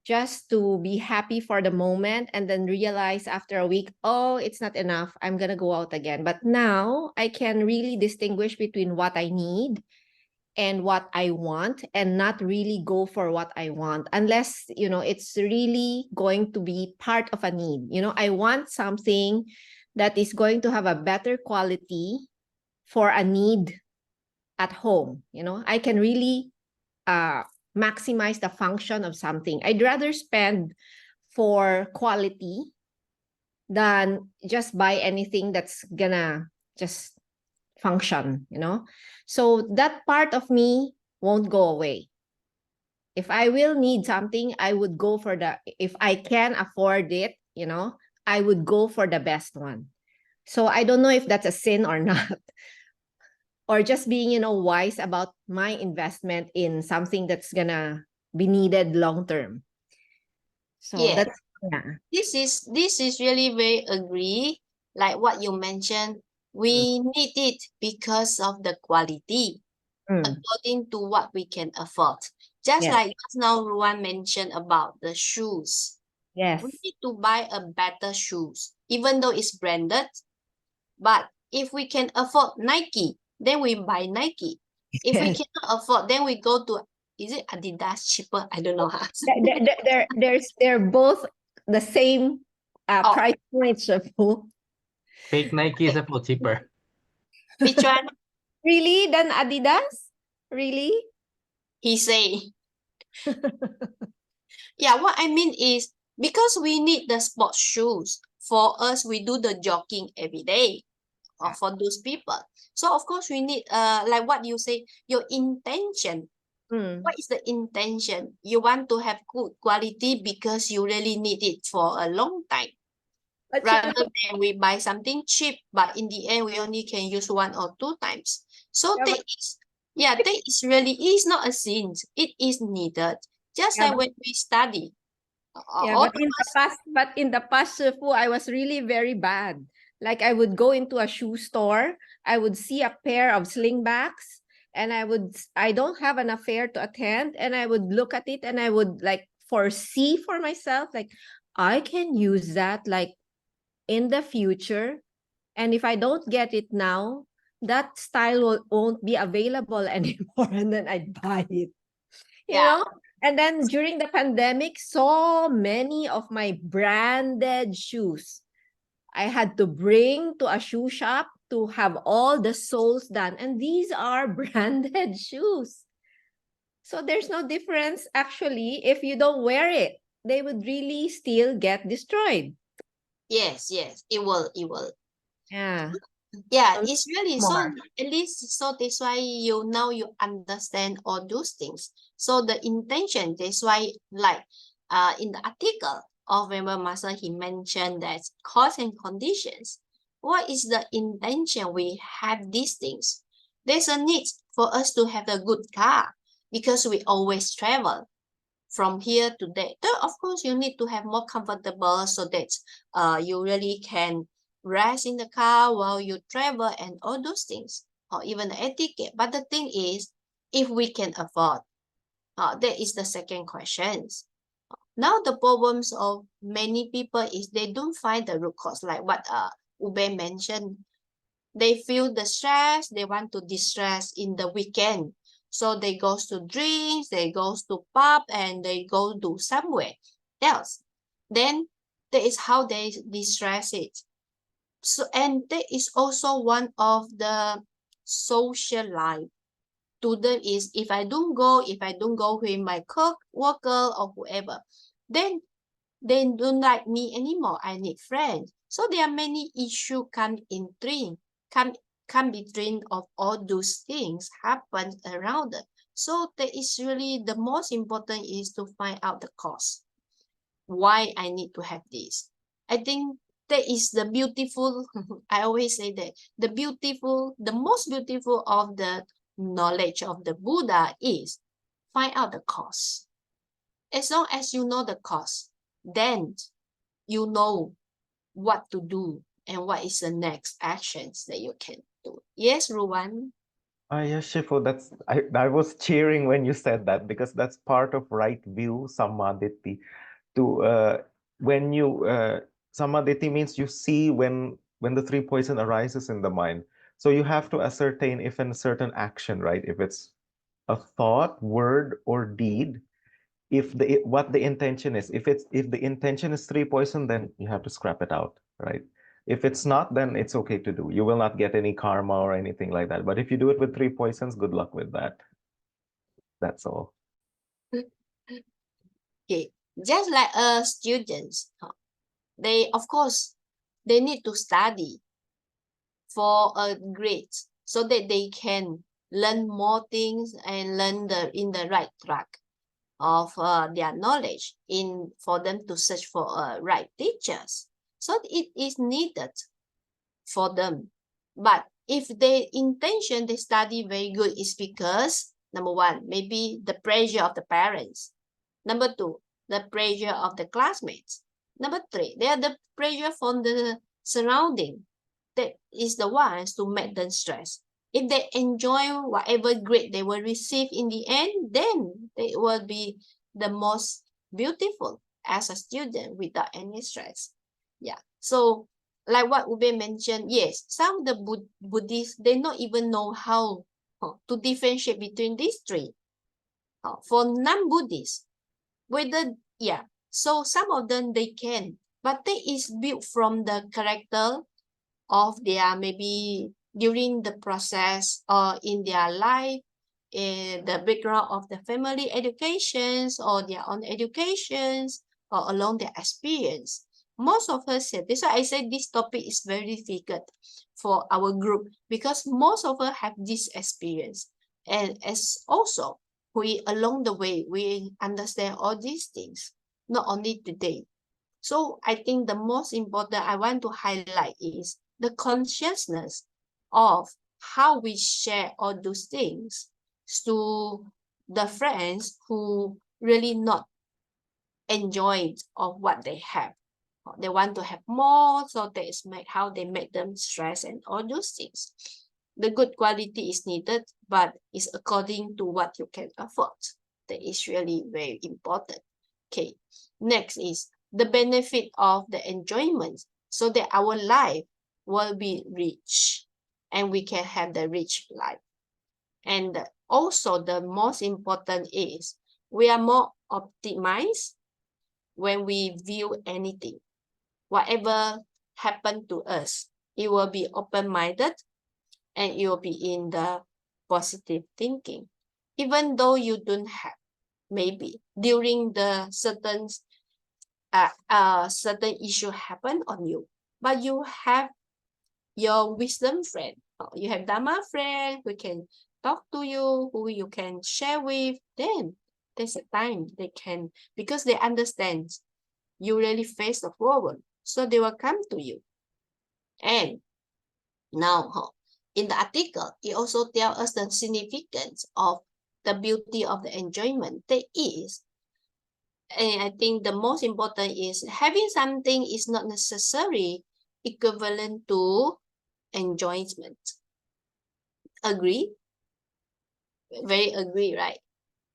just to be happy for the moment, and then realize after a week, oh, it's not enough, I'm gonna go out again. But now I can really distinguish between what I need and what I want, and not really go for what I want unless, you know, it's really going to be part of a need. You know, I want something that is going to have a better quality for a need at home. You know, I can really maximize the function of something. I'd rather spend for quality than just buy anything that's gonna just function, you know? So that part of me won't go away. If I will need something, I would go for if I can afford it, you know, I would go for the best one. So I don't know if that's a sin or not. Or just being, you know, wise about my investment in something that's gonna be needed long term. So Yeah. that's, yeah. This is really very agree. Like what you mentioned, we need it because of the quality, according to what we can afford. Just Yes. like just now Ruan mentioned about the shoes. Yes. We need to buy a better shoes, even though it's branded. But if we can afford Nike, then we buy Nike. If we Yes. cannot afford, then we go to, is it Adidas cheaper? I don't know. They're both the same Oh. price point, Shafu. Fake Nike is a little cheaper. Which one? Really? Than Adidas? Really? He say. Yeah, what I mean is, because we need the sports shoes. For us, we do the jogging every day. Or for those people. So of course we need like what you say, your intention. What is the intention? You want to have good quality because you really need it for a long time. But rather than we buy something cheap, but in the end we only can use 1 or 2 times. So Yeah, that is really, it is not a sin. It is needed. Just Yeah, like when we study. Yeah, all but in the past, Shifu, I was really very bad. Like I would go into a shoe store, I would see a pair of slingbacks, and I don't have an affair to attend, and I would look at it and I would like foresee for myself, like I can use that like in the future. And if I don't get it now, that style won't be available anymore, and then I'd buy it. You Yeah. know? And then during the pandemic, so many of my branded shoes I had to bring to a shoe shop to have all the soles done. And these are branded shoes. So there's no difference actually if you don't wear it. They would really still get destroyed. Yes, it will. Yeah. Yeah, So it's really more. so at least so that's why you understand all those things. So the intention, that's why like in the article of Rebel Master, he mentioned that cause and conditions. What is the intention we have these things? There's a need for us to have a good car because we always travel from here to there. Then of course you need to have more comfortable so that you really can rest in the car while you travel and all those things, or even the etiquette. But the thing is, if we can afford, that is the second question. Now the problems of many people is they don't find the root cause, like what Ube mentioned. They feel the stress, they want to distress in the weekend. So they go to drinks, they go to pub, and they go to somewhere else. Then That is how they distress it. So, and that is also one of the social life. To them is if I don't go with my co-worker or whoever, then they don't like me anymore. I need friends. So there are many issues come between of all those things happen around them. So that is really the most important is to find out the cause. Why I need to have this. I think that is the beautiful, I always say that the most beautiful of the knowledge of the Buddha is find out the cause. As long as you know the cause, then you know what to do and what is the next actions that you can do. Yes, Ruwan? Yes, Shifu, I was cheering when you said that because that's part of right view, samadhi. When you samadhi means you see when the three poison arises in the mind. So you have to ascertain if in a certain action, right? If it's a thought, word, or deed, what the intention is. If the intention is three poison, then you have to scrap it out, right? If it's not, then it's okay to do. You will not get any karma or anything like that. But if you do it with three poisons, good luck with that. That's all. Okay, just like students, they of course they need to study for a grade so that they can learn more things and learn in the right track of their knowledge for them to search for right teachers. So it is needed for them. But if their intention they study very good is because number one, maybe the pressure of the parents. Number two, the pressure of the classmates. Number three, they are the pressure from the surrounding. That is the ones to make them stress. If they enjoy whatever grade they will receive in the end, then they will be the most beautiful as a student without any stress. Yeah. So like what Ube mentioned, yes, some of the Buddhists, they don't even know how to differentiate between these three. For non-Buddhists, so some of them they can, but that is built from the character of their maybe during the process or in their life, the background of the family educations or their own educations or along their experience. Most of us said, that's why I said this topic is very difficult for our group because most of us have this experience. And as also, we along the way, we understand all these things, not only today. So I think the most important I want to highlight is the consciousness of how we share all those things to the friends who really not enjoy of what they have. They want to have more, so that's how they make them stress and all those things. The good quality is needed, but it's according to what you can afford. That is really very important. Okay, next is the benefit of the enjoyment so that our life will be rich and we can have the rich life. And also the most important is we are more optimized when we view anything. Whatever happened to us, it will be open-minded and it will be in the positive thinking. Even though you don't have, maybe during the certain issue happen on you, but you have your wisdom friend. You have Dharma friend who can talk to you, who you can share with. Then there's a time they can, because they understand you really face the problem, so they will come to you. And now in the article, it also tells us the significance of the beauty of the enjoyment. That is, and I think the most important is having something is not necessarily equivalent to enjoyment. Agree? Very agree, right?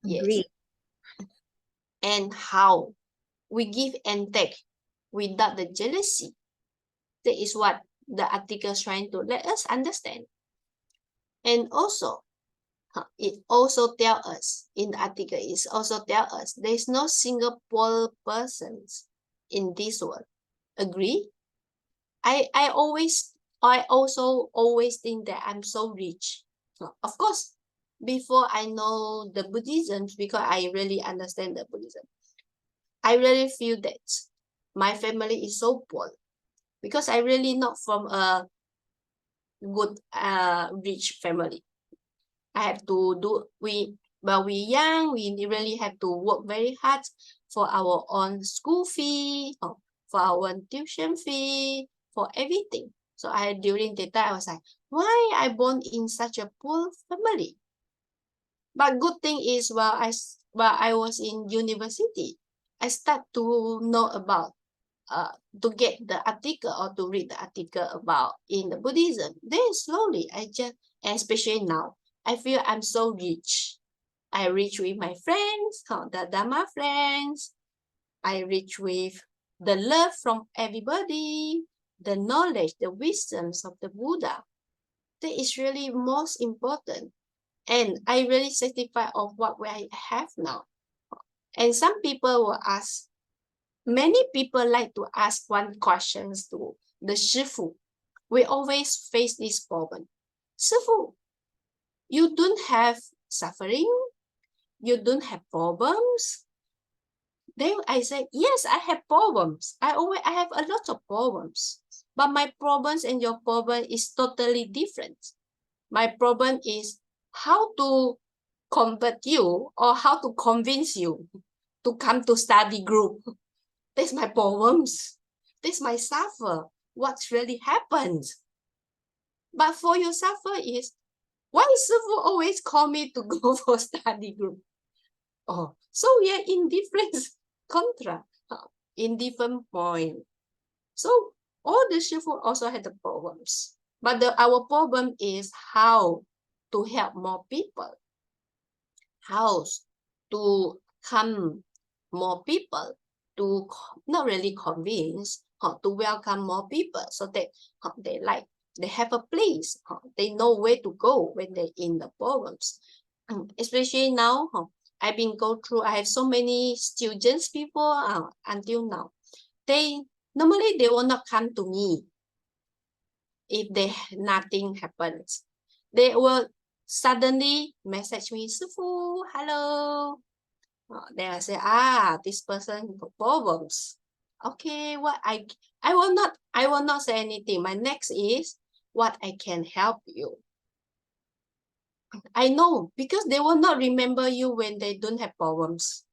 Agree. Yes. And how we give and take without the jealousy. That is what the article is trying to let us understand. And also, it also tells us, in the article, it also tells us there is no single pole persons in this world. Agree? I also always think that I'm so rich. Of course, before I know the Buddhism, because I really understand the Buddhism, I really feel that my family is so poor because I really not from a good rich family. I have to do while we young, we really have to work very hard for our own school fee, or for our tuition fee, for everything. So during the time I was like, why I born in such a poor family? But good thing is while I was in university, I start to know about to get the article or to read the article about in the Buddhism. Then slowly and especially now, I feel I'm so rich. I rich with my friends, the Dharma friends. I rich with the love from everybody, the knowledge, the wisdoms of the Buddha. That is really most important. And I really satisfied of what I have now. And some people will ask, many people like to ask one questions to the Shifu. We always face this problem. Shifu, you don't have suffering? You don't have problems? Then I say, yes, I have problems. I have a lot of problems. But my problems and your problem is totally different. My problem is how to convert you or how to convince you to come to study group. That's my problems. That's my suffer. What really happens? But for your suffer is, why Sifu always call me to go for study group? Oh, so we are in different contra, in different point. So all the Shifu also had the problems. But our problem is how to help more people. How to come more people, to not really convince, to welcome more people so that they have a place, they know where to go when they're in the problems. Especially now, I have so many students before until now. Normally they will not come to me if nothing happens. They will suddenly message me, Sifu, hello. Then I say, this person got problems. Okay, I will not say anything. My next is what I can help you. I know because they will not remember you when they don't have problems.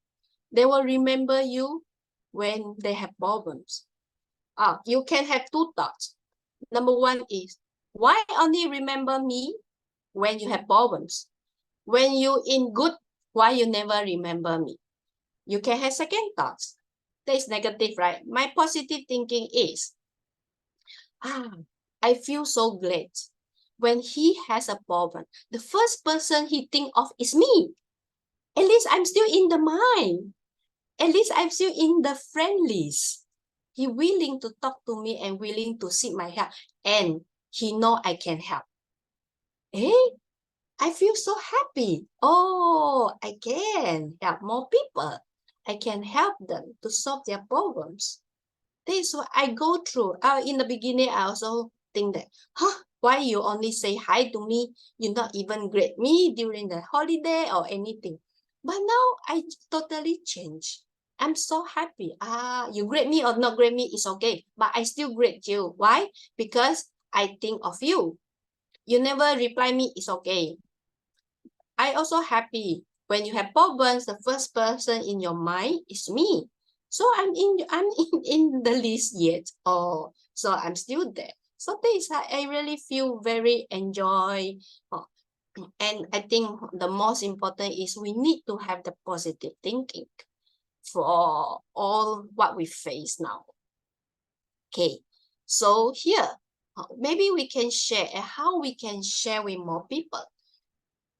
They will remember you when they have problems. You can have two thoughts. Number one is, why only remember me when you have problems? When you in good, why you never remember me? You can have second thoughts. That is negative, right? My positive thinking is, I feel so glad when he has a problem. The first person he think of is me. At least I'm still in the mind. At least I'm still in the friend list. He willing to talk to me and willing to seek my help. And he know I can help. I feel so happy. Oh, I can help more people. I can help them to solve their problems. That is what I go through. In the beginning, I also think that, why you only say hi to me? You not even greet me during the holiday or anything. But now I totally change. I'm so happy. You greet me or not greet me is okay. But I still greet you. Why? Because I think of you. You never reply me, it's okay. I also happy. When you have problems, the first person in your mind is me. So I'm in the list yet. Oh, so I'm still there. So this I really feel very enjoy. And I think the most important is we need to have the positive thinking for all what we face now. Okay, so here, maybe we can share how we can share with more people.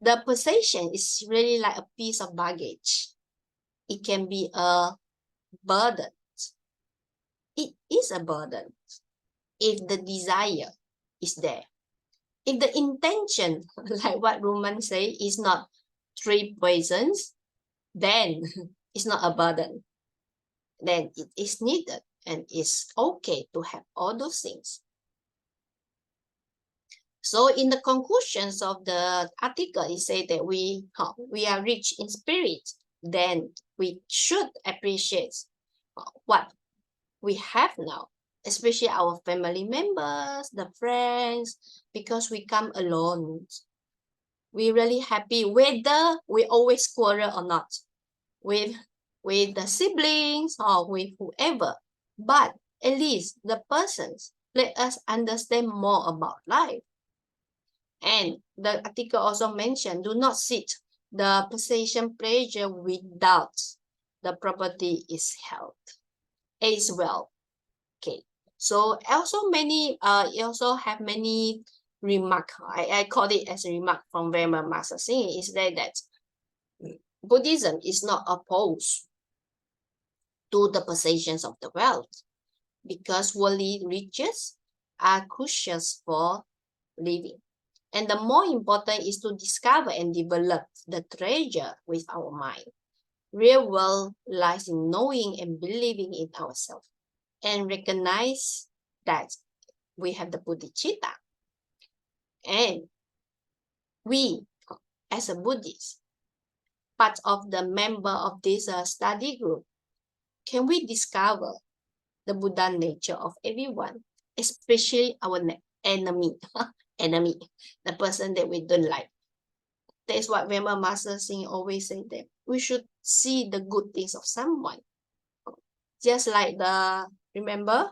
The possession is really like a piece of baggage. It can be a burden. It is a burden if the desire is there. If the intention, like what Roman say, is not 3 poisons, then it's not a burden. Then it is needed. and it's okay to have all those things. So in the conclusions of the article, it says that we are rich in spirit, then we should appreciate what we have now, especially our family members, the friends, because we come alone. We're really happy whether we always quarrel or not with the siblings or with whoever, but at least the persons let us understand more about life. And the article also mentioned, do not sit the possession pleasure without the property is held as well. Okay, so also many you also have many remark. I call it as a remark from Venerable Master Hsing, is that Buddhism is not opposed to the possessions of the wealth, because worldly riches are crucial for living. And the more important is to discover and develop the treasure with our mind. Real wealth lies in knowing and believing in ourselves and recognize that we have the bodhicitta. And we, as a Buddhist, part of the member of this study group, can we discover the Buddha nature of everyone, especially our enemy, the person that we don't like. That's what Venerable Master Hsing always say, that we should see the good things of someone. Just like remember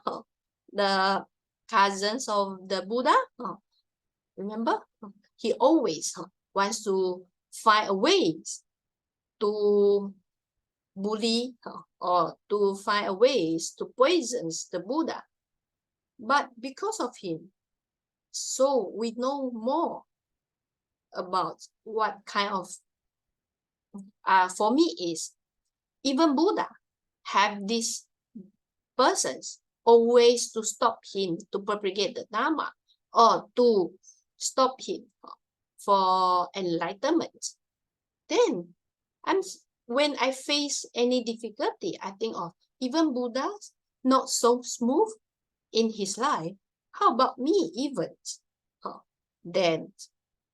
the cousins of the Buddha? Remember? He always wants to find a ways to bully or to find a ways to poison the Buddha. But because of him, so we know more about what kind of, for me is, even Buddha have these persons always to stop him to propagate the Dharma or to stop him for enlightenment. Then when I face any difficulty, I think of even Buddha not so smooth in his life. How about me even? Then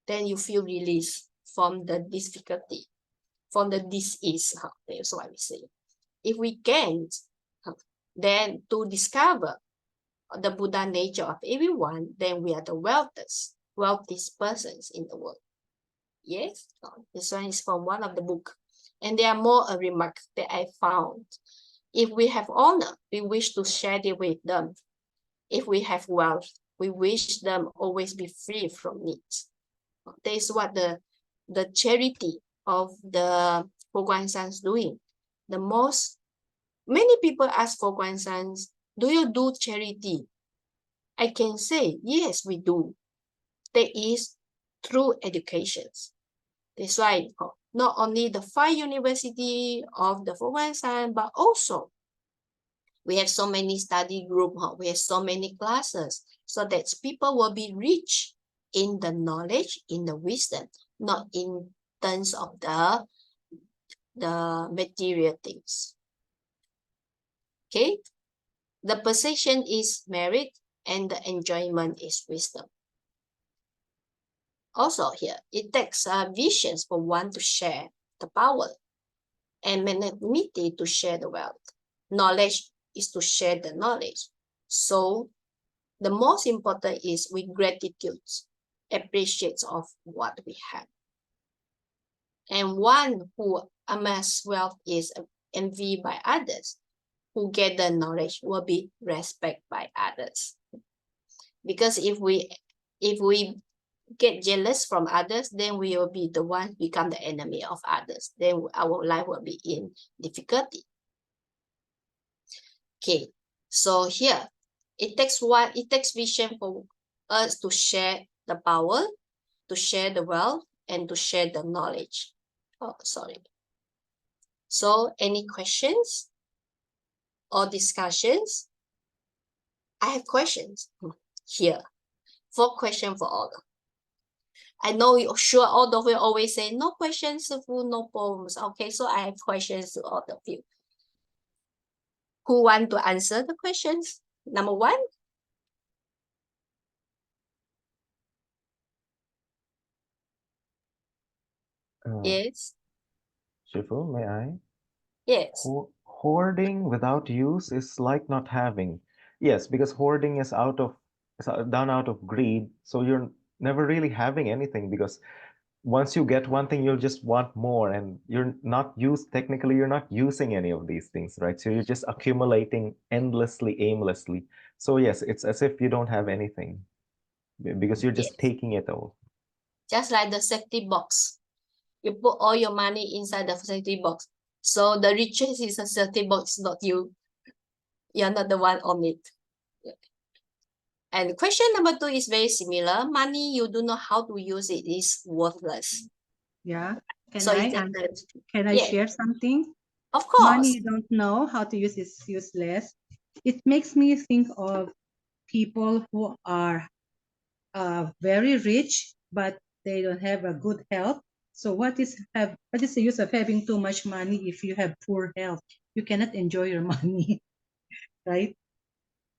you feel released from the difficulty, from the disease. That's what we say. If we can't, then to discover the Buddha nature of everyone, then we are the wealthiest persons in the world. Yes, this one is from one of the book. And there are more remarks that I found. If we have honor, we wish to share it with them. If we have wealth, we wish them always be free from needs. That is what the charity of the Fo Guang Shan is doing. Many people ask Fo Guang Shan, do you do charity? I can say, yes, we do. That is through education. That's why not only the 5 universities of the Fo Guang Shan, but also we have so many study groups, we have so many classes, so that people will be rich in the knowledge, in the wisdom, not in terms of the material things. Okay, the possession is merit and the enjoyment is wisdom. Also here, it takes visions for one to share the power and magnanimity to share the wealth. Knowledge is to share the knowledge. So the most important is with gratitude, appreciates of what we have. And one who amass wealth is envied by others, who gather knowledge will be respected by others. Because if we get jealous from others, then we will be the one become the enemy of others. Then our life will be in difficulty. Okay, so here it takes vision for us to share the power, to share the wealth, and to share the knowledge. Oh, sorry. So any questions or discussions? I have questions here. 4 questions for all. I know you're sure all of you always say no questions, no problems. Okay, so I have questions to all of you. Who want to answer the questions? Number one? Yes. Shifu, may I? Yes. Hoarding without use is like not having. Yes, because hoarding is done out of greed, so you're never really having anything because once you get one thing, you'll just want more, and technically, you're not using any of these things, right? So you're just accumulating endlessly, aimlessly. So yes, it's as if you don't have anything because you're just Yes. taking it all. Just like the safety box. You put all your money inside the safety box. So the riches is a safety box, not you. You're not the one on it. And question number 2 is very similar. Money you do know how to use it is worthless. Yeah. Can So I it's answer? different. Can I Yeah. share something? Of course. Money you don't know how to use is useless. It makes me think of people who are very rich, but they don't have a good health. So what is the use of having too much money if you have poor health? You cannot enjoy your money, right?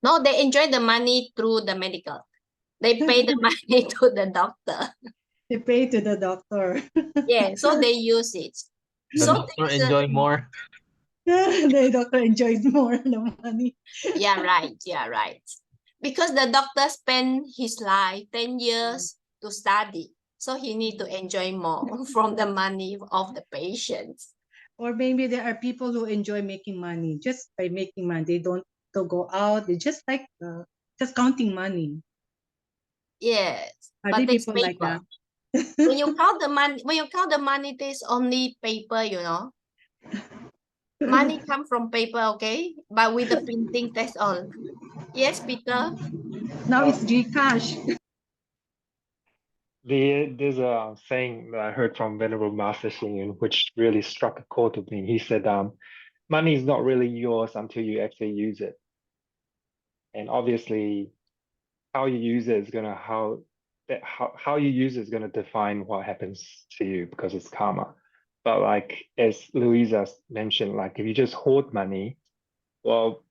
No, they enjoy the money through the medical. They pay the money to the doctor. They pay to the doctor. Yeah, so they use it. The So doctor there's a- enjoy more. The doctor enjoys more the money. yeah, right. Yeah, right. Because the doctor spent his life 10 years to study. So he need to enjoy more from the money of the patients. Or maybe there are people who enjoy making money just by making money. They don't to go out. They just like just counting money. Yes, Are but there there's people like paper. that? When you count the money, there's only paper, you know. Money come from paper, okay? But with the printing, that's all. Yes, Peter? Now it's Gcash. There's a saying that I heard from Venerable Master Xing Yun, which really struck a chord with me. He said, money is not really yours until you actually use it. And obviously, how you use it is gonna how you use it is gonna define what happens to you because it's karma. But like as Louisa mentioned, like if you just hoard money, well,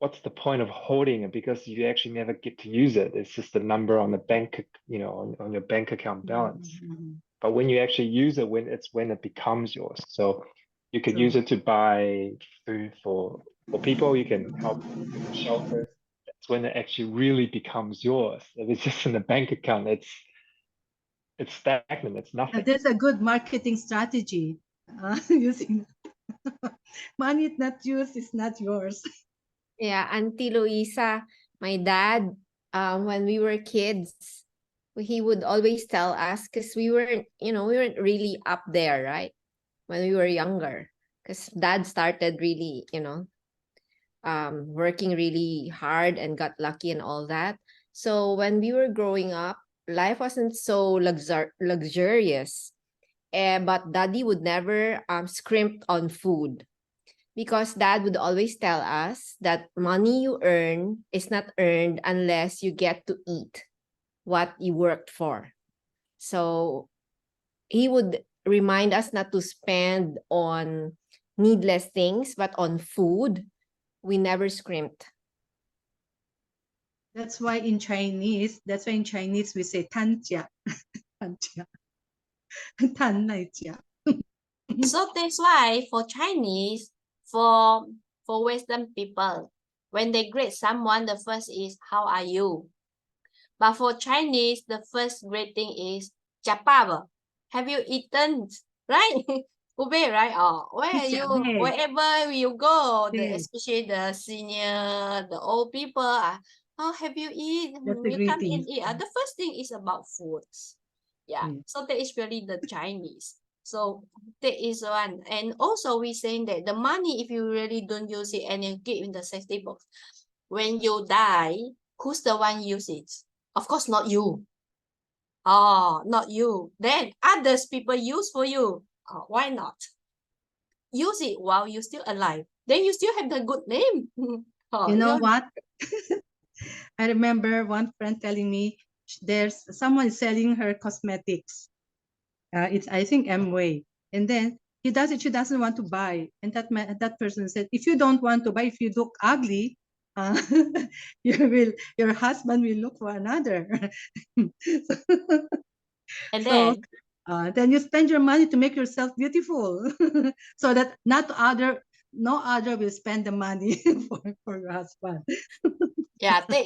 what's the point of hoarding it? Because you actually never get to use it. It's just a number on the bank, on your bank account balance. But when you actually use it, when it becomes yours. So you could use it to buy food for people. You can help shelters. That's when it actually really becomes yours. If it's just in the bank account, it's stagnant. It's nothing. That's a good marketing strategy. Using money is not yours, it's not yours. Yeah, Auntie Luisa, my dad, when we were kids, he would always tell us because we weren't really up there, right? When we were younger, because dad started really, working really hard and got lucky and all that. So when we were growing up, life wasn't so luxurious. But daddy would never scrimp on food because dad would always tell us that money you earn is not earned unless you get to eat what you worked for. So he would remind us not to spend on needless things, but on food. We never scrimped. That's why in Chinese we say 贪家,贪家,贪那家. So that's why for Chinese, for Western people, when they greet someone, the first is how are you? But for Chinese, the first greeting is 吃饱了? Have you eaten? Right? Ube, right? Oh, wherever you go, especially the senior, the old people, oh, have you eaten? That's the You come and greeting. eat. The first thing is about foods. Yeah, so that is really the Chinese. So that is one. And also we saying that the money, if you really don't use it and you keep in the safety box, when you die, who's the one use it? Of course, not you. Oh, not you. Then others people use for you. Oh, why not? Use it while you're still alive. Then you still have the good name. Oh, You know what? I remember one friend telling me there's someone selling her cosmetics. It's I think Amway. And then she doesn't want to buy. And that person said, if you don't want to buy, if you look ugly, your husband will look for another. And So then, then you spend your money to make yourself beautiful, so that no other will spend the money for your husband. yeah, they're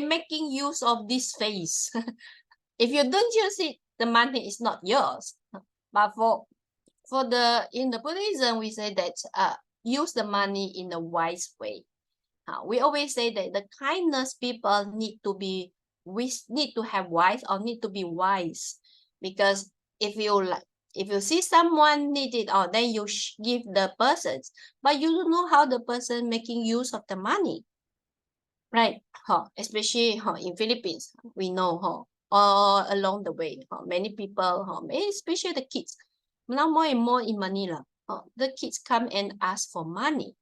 making use of this phase. If you don't use it, the money is not yours. But in the Buddhism, we say that use the money in a wise way. We always say that the kindness people need to have wise or need to be wise, because if you see someone need it, or then you give the person, but you don't know how the person making use of the money, right? Especially in Philippines, we know all along the way, many people, especially the kids, now more and more in Manila, the kids come and ask for money.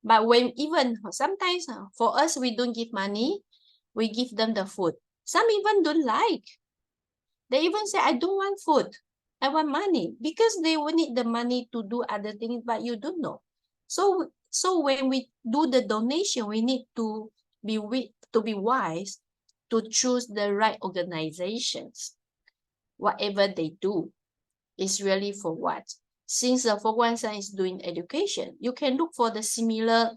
But when even sometimes for us, we don't give money, we give them the food. Some even don't like. They even say, I don't want food, I want money, because they will need the money to do other things, but you don't know. So when we do the donation, we need to be wise to choose the right organizations. Whatever they do is really for what? Since the Fo-Guang-Shan is doing education, you can look for the similar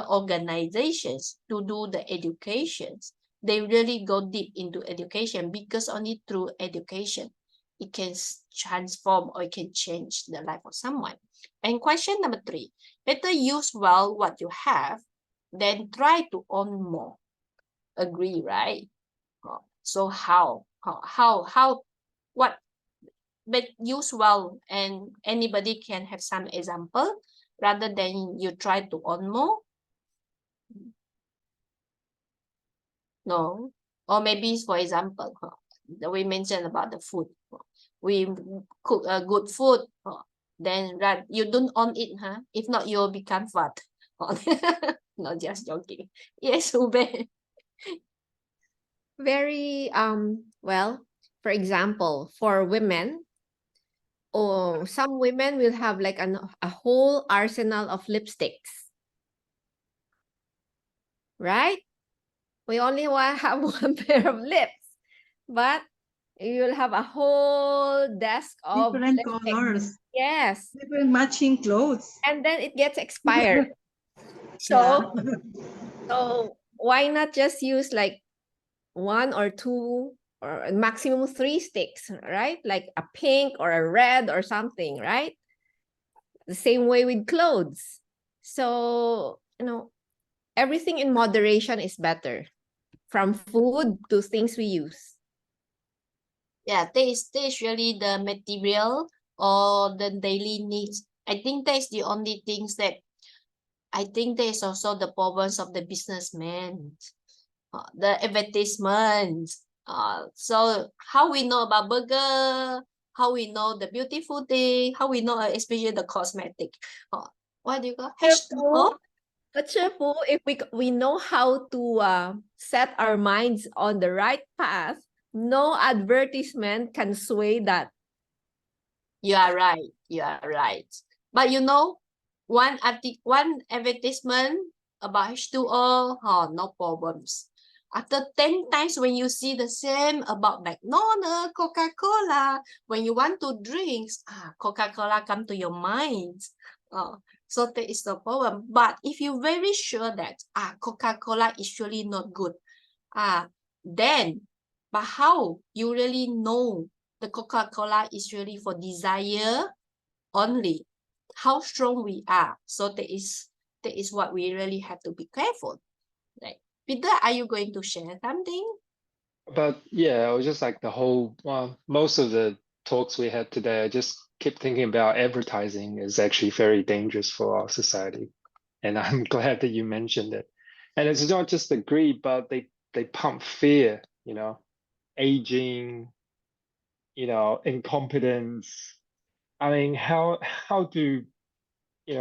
organizations to do the educations. They really go deep into education, because only through education it can transform or it can change the life of someone. And question number 3, better use well what you have than try to own more. Agree, right? So what? But use well, and anybody can have some example rather than you try to own more. No, or maybe for example, we mentioned about the food. We cook a good food, then you don't own it, if not you'll become fat. Not just joking. Yes, Ube. Very well, for example, for women, some women will have like a whole arsenal of lipsticks, right? We only have one pair of lips, but you'll have a whole desk of Different lipsticks. colors, Yes, different matching clothes. and then it gets expired. Yeah. So why not just use like 1 or 2 or maximum 3 sticks, right? Like a pink or a red or something, right? The same way with clothes. So, everything in moderation is better, from food to things we use. Yeah, that is really the material or the daily needs. I think that is the only things that I think there is also the problems of the businessmen, the advertisements. So how we know about burger, how we know the beautiful thing, how we know especially the cosmetic. What do you call H2O? But Chefu, if we know how to set our minds on the right path, no advertisement can sway that. You are right. You are right. But one advertisement about H2O, no problems. After 10 times, when you see the same about McDonald's, Coca-Cola, when you want to drink, Coca-Cola come to your mind. So that is the problem. But if you're very sure that Coca-Cola is really not good, then, but how you really know the Coca-Cola is really for desire only? How strong we are? So that is what we really have to be careful. Right? Peter, are you going to share something? But yeah, it was just like most of the talks we had today, I just keep thinking about advertising is actually very dangerous for our society. And I'm glad that you mentioned it. And it's not just the greed, but they pump fear, aging, incompetence. I mean, how do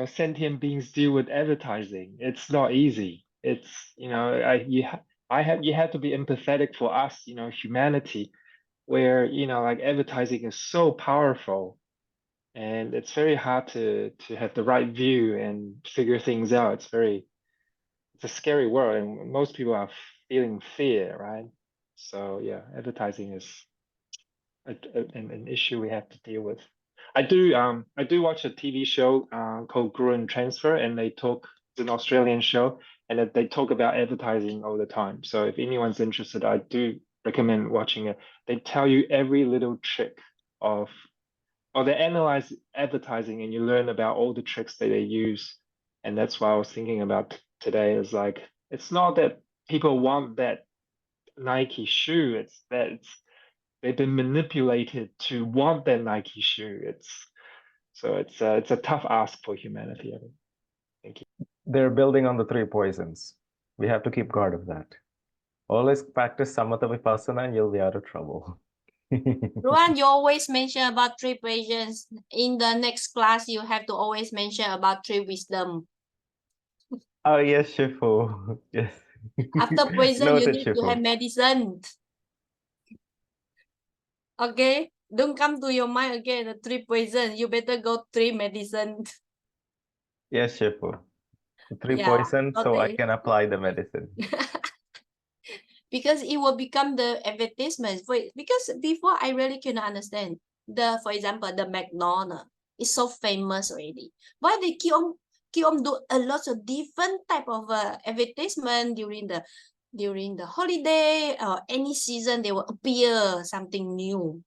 sentient beings deal with advertising? It's not easy. It's you have to be empathetic for us, humanity. where, you know, like advertising is so powerful and it's very hard to have the right view and figure things out. It's a scary world, and most people are feeling fear, right? So yeah, advertising is an issue we have to deal with. I do watch a TV show called Gruen Transfer, and it's an Australian show, and they talk about advertising all the time. So if anyone's interested, I do recommend watching it. They tell you every little trick or they analyze advertising, and you learn about all the tricks that they use. And that's why I was thinking about today is like, it's not that people want that Nike shoe, it's that they've been manipulated to want that Nike shoe. It's a tough ask for humanity, I think. Thank you. They're building on the three poisons. We have to keep guard of that. Always practice samatha vipassana and you'll be out of trouble. Ruan, you always mention about three poisons. In the next class, you have to always mention about three wisdom. Oh yes, Shifu. Yes. After poison, you Noted, need to Shifu. have medicine. Okay? Don't come to your mind again, the three poison. You better go three medicine. Yes, Shifu. Three Yeah, poisons, so I okay. can apply the medicine. Because it will become the advertisement. Because before I really cannot understand. For example, the McDonald's is so famous already. Why they keep on do a lot of different type of advertisement during the holiday or any season, they will appear something new.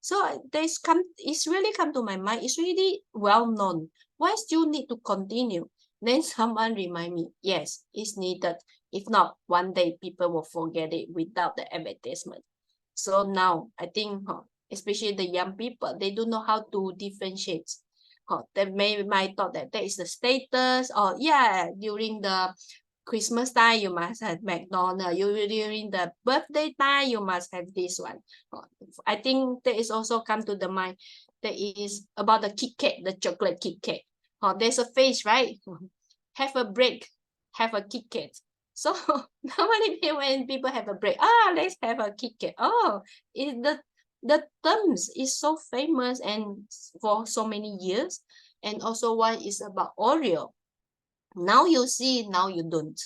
So it's really come to my mind. It's really well known. Why still need to continue? Then someone remind me, yes, it's needed. If not, one day people will forget it without the advertisement. So now I think, especially the young people, they don't know how to differentiate. They might thought that is the status, or yeah, during the Christmas time you must have McDonald's. During the birthday time you must have this one. I think that is also come to the mind. That is about the Kit Kat, the chocolate Kit Kat. There's a phase, right? Have a break, have a Kit Kat. So normally when people have a break, let's have a Kit Kat. The terms is so famous and for so many years. And also one is about Oreo. Now you see, now you don't.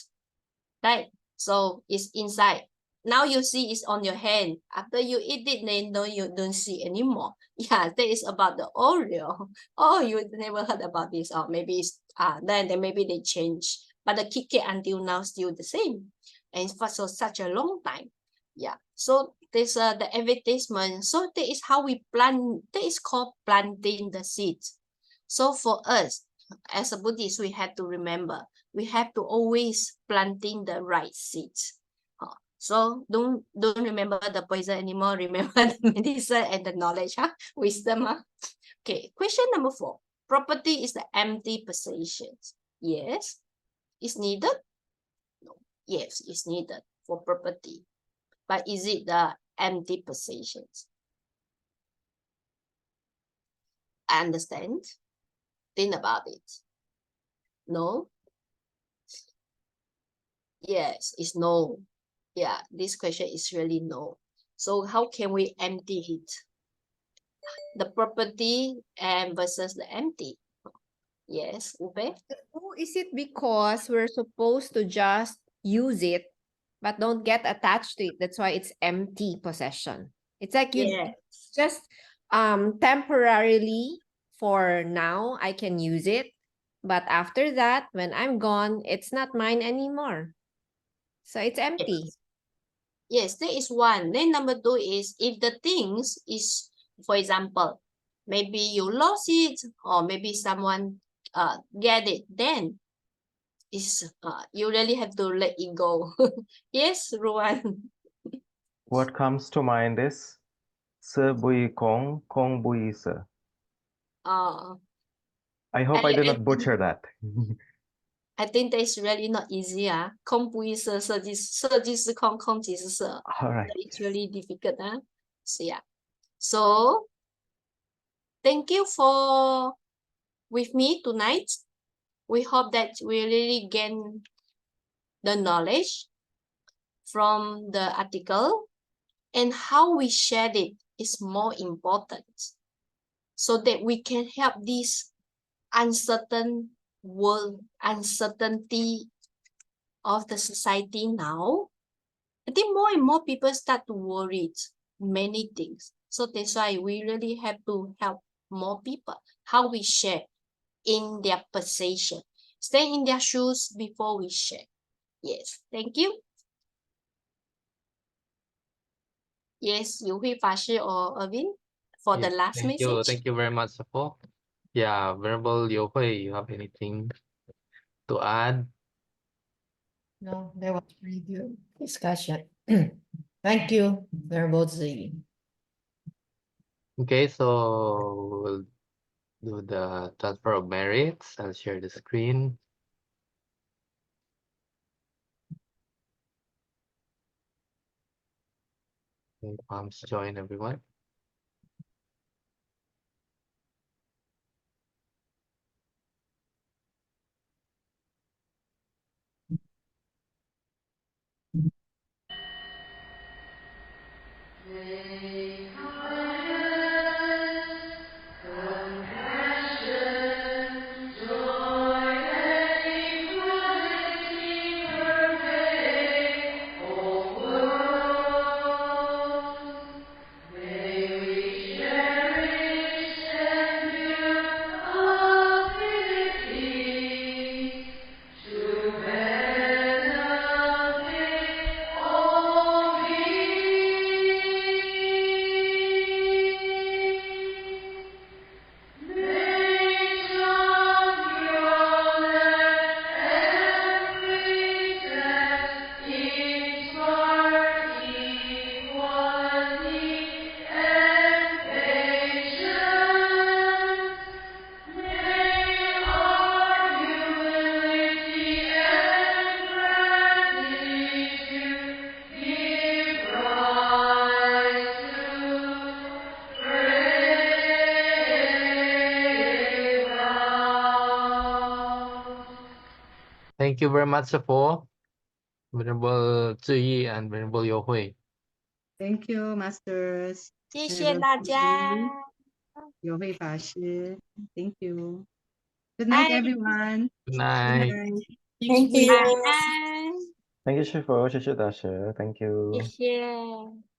Right? So it's inside. Now you see it's on your hand. After you eat it, then no, you don't see anymore. Yeah, that is about the Oreo. Oh, you never heard about this. Or maybe it's then maybe they change. But the Kit Kat until now still the same. And for such a long time. Yeah. So there's the advertisement. So that is how we plant. That is called planting the seeds. So for us, as a Buddhist, we have to remember, we have to always planting the right seeds. So don't remember the poison anymore. Remember the medicine and the knowledge, wisdom. Okay, question number 4. Property is the empty possessions. Yes, it's needed. No. Yes, it's needed for property. But is it the empty possessions? I understand. Think about it. No. Yes, it's no. Yeah, this question is really no. So how can we empty it? The property and versus the empty. Yes, Ube? So is it because we're supposed to just use it, but don't get attached to it? That's why it's empty possession. It's like you Yes. just temporarily for now, I can use it. But after that, when I'm gone, it's not mine anymore. So it's empty. Yes, that is one. Then number 2 is if the things is, for example, maybe you lost it or maybe someone get it, then is you really have to let it go. Yes, Ruan. What comes to mind is Se bui kong, kong bui se. I hope I did not butcher that. I think that is really not easy. 空不异色，设计是空，空即是色。All right. It's really difficult. So yeah. So thank you for with me tonight. We hope that we really gain the knowledge from the article and how we shared it is more important, so that we can help this uncertain world, uncertainty of the society now. I think more and more people start to worry many things. So that's why we really have to help more people. How we share in their position. Stay in their shoes before we share. Yes, thank you. Yes, Yu Hui Fa Shi or Irvin for the Yes, last message. Thank you very much, Safo. Yeah, Venerable Yo Hui, you have anything to add? No, that was pretty good discussion. Thank you, Venerable Zi. Okay, so we'll do the transfer of merits. I'll share the screen. Okay, palms join everyone. Thank you very much, Safo, Venerable Ziyi, and Venerable Yo Hui. Thank you, masters. 谢谢大家。有会法师. Thank you. Good night, Bye. everyone. Good night. Thank you. 晚安。 Thank you, Shifo, Shishu Dasha. Thank you. 谢谢。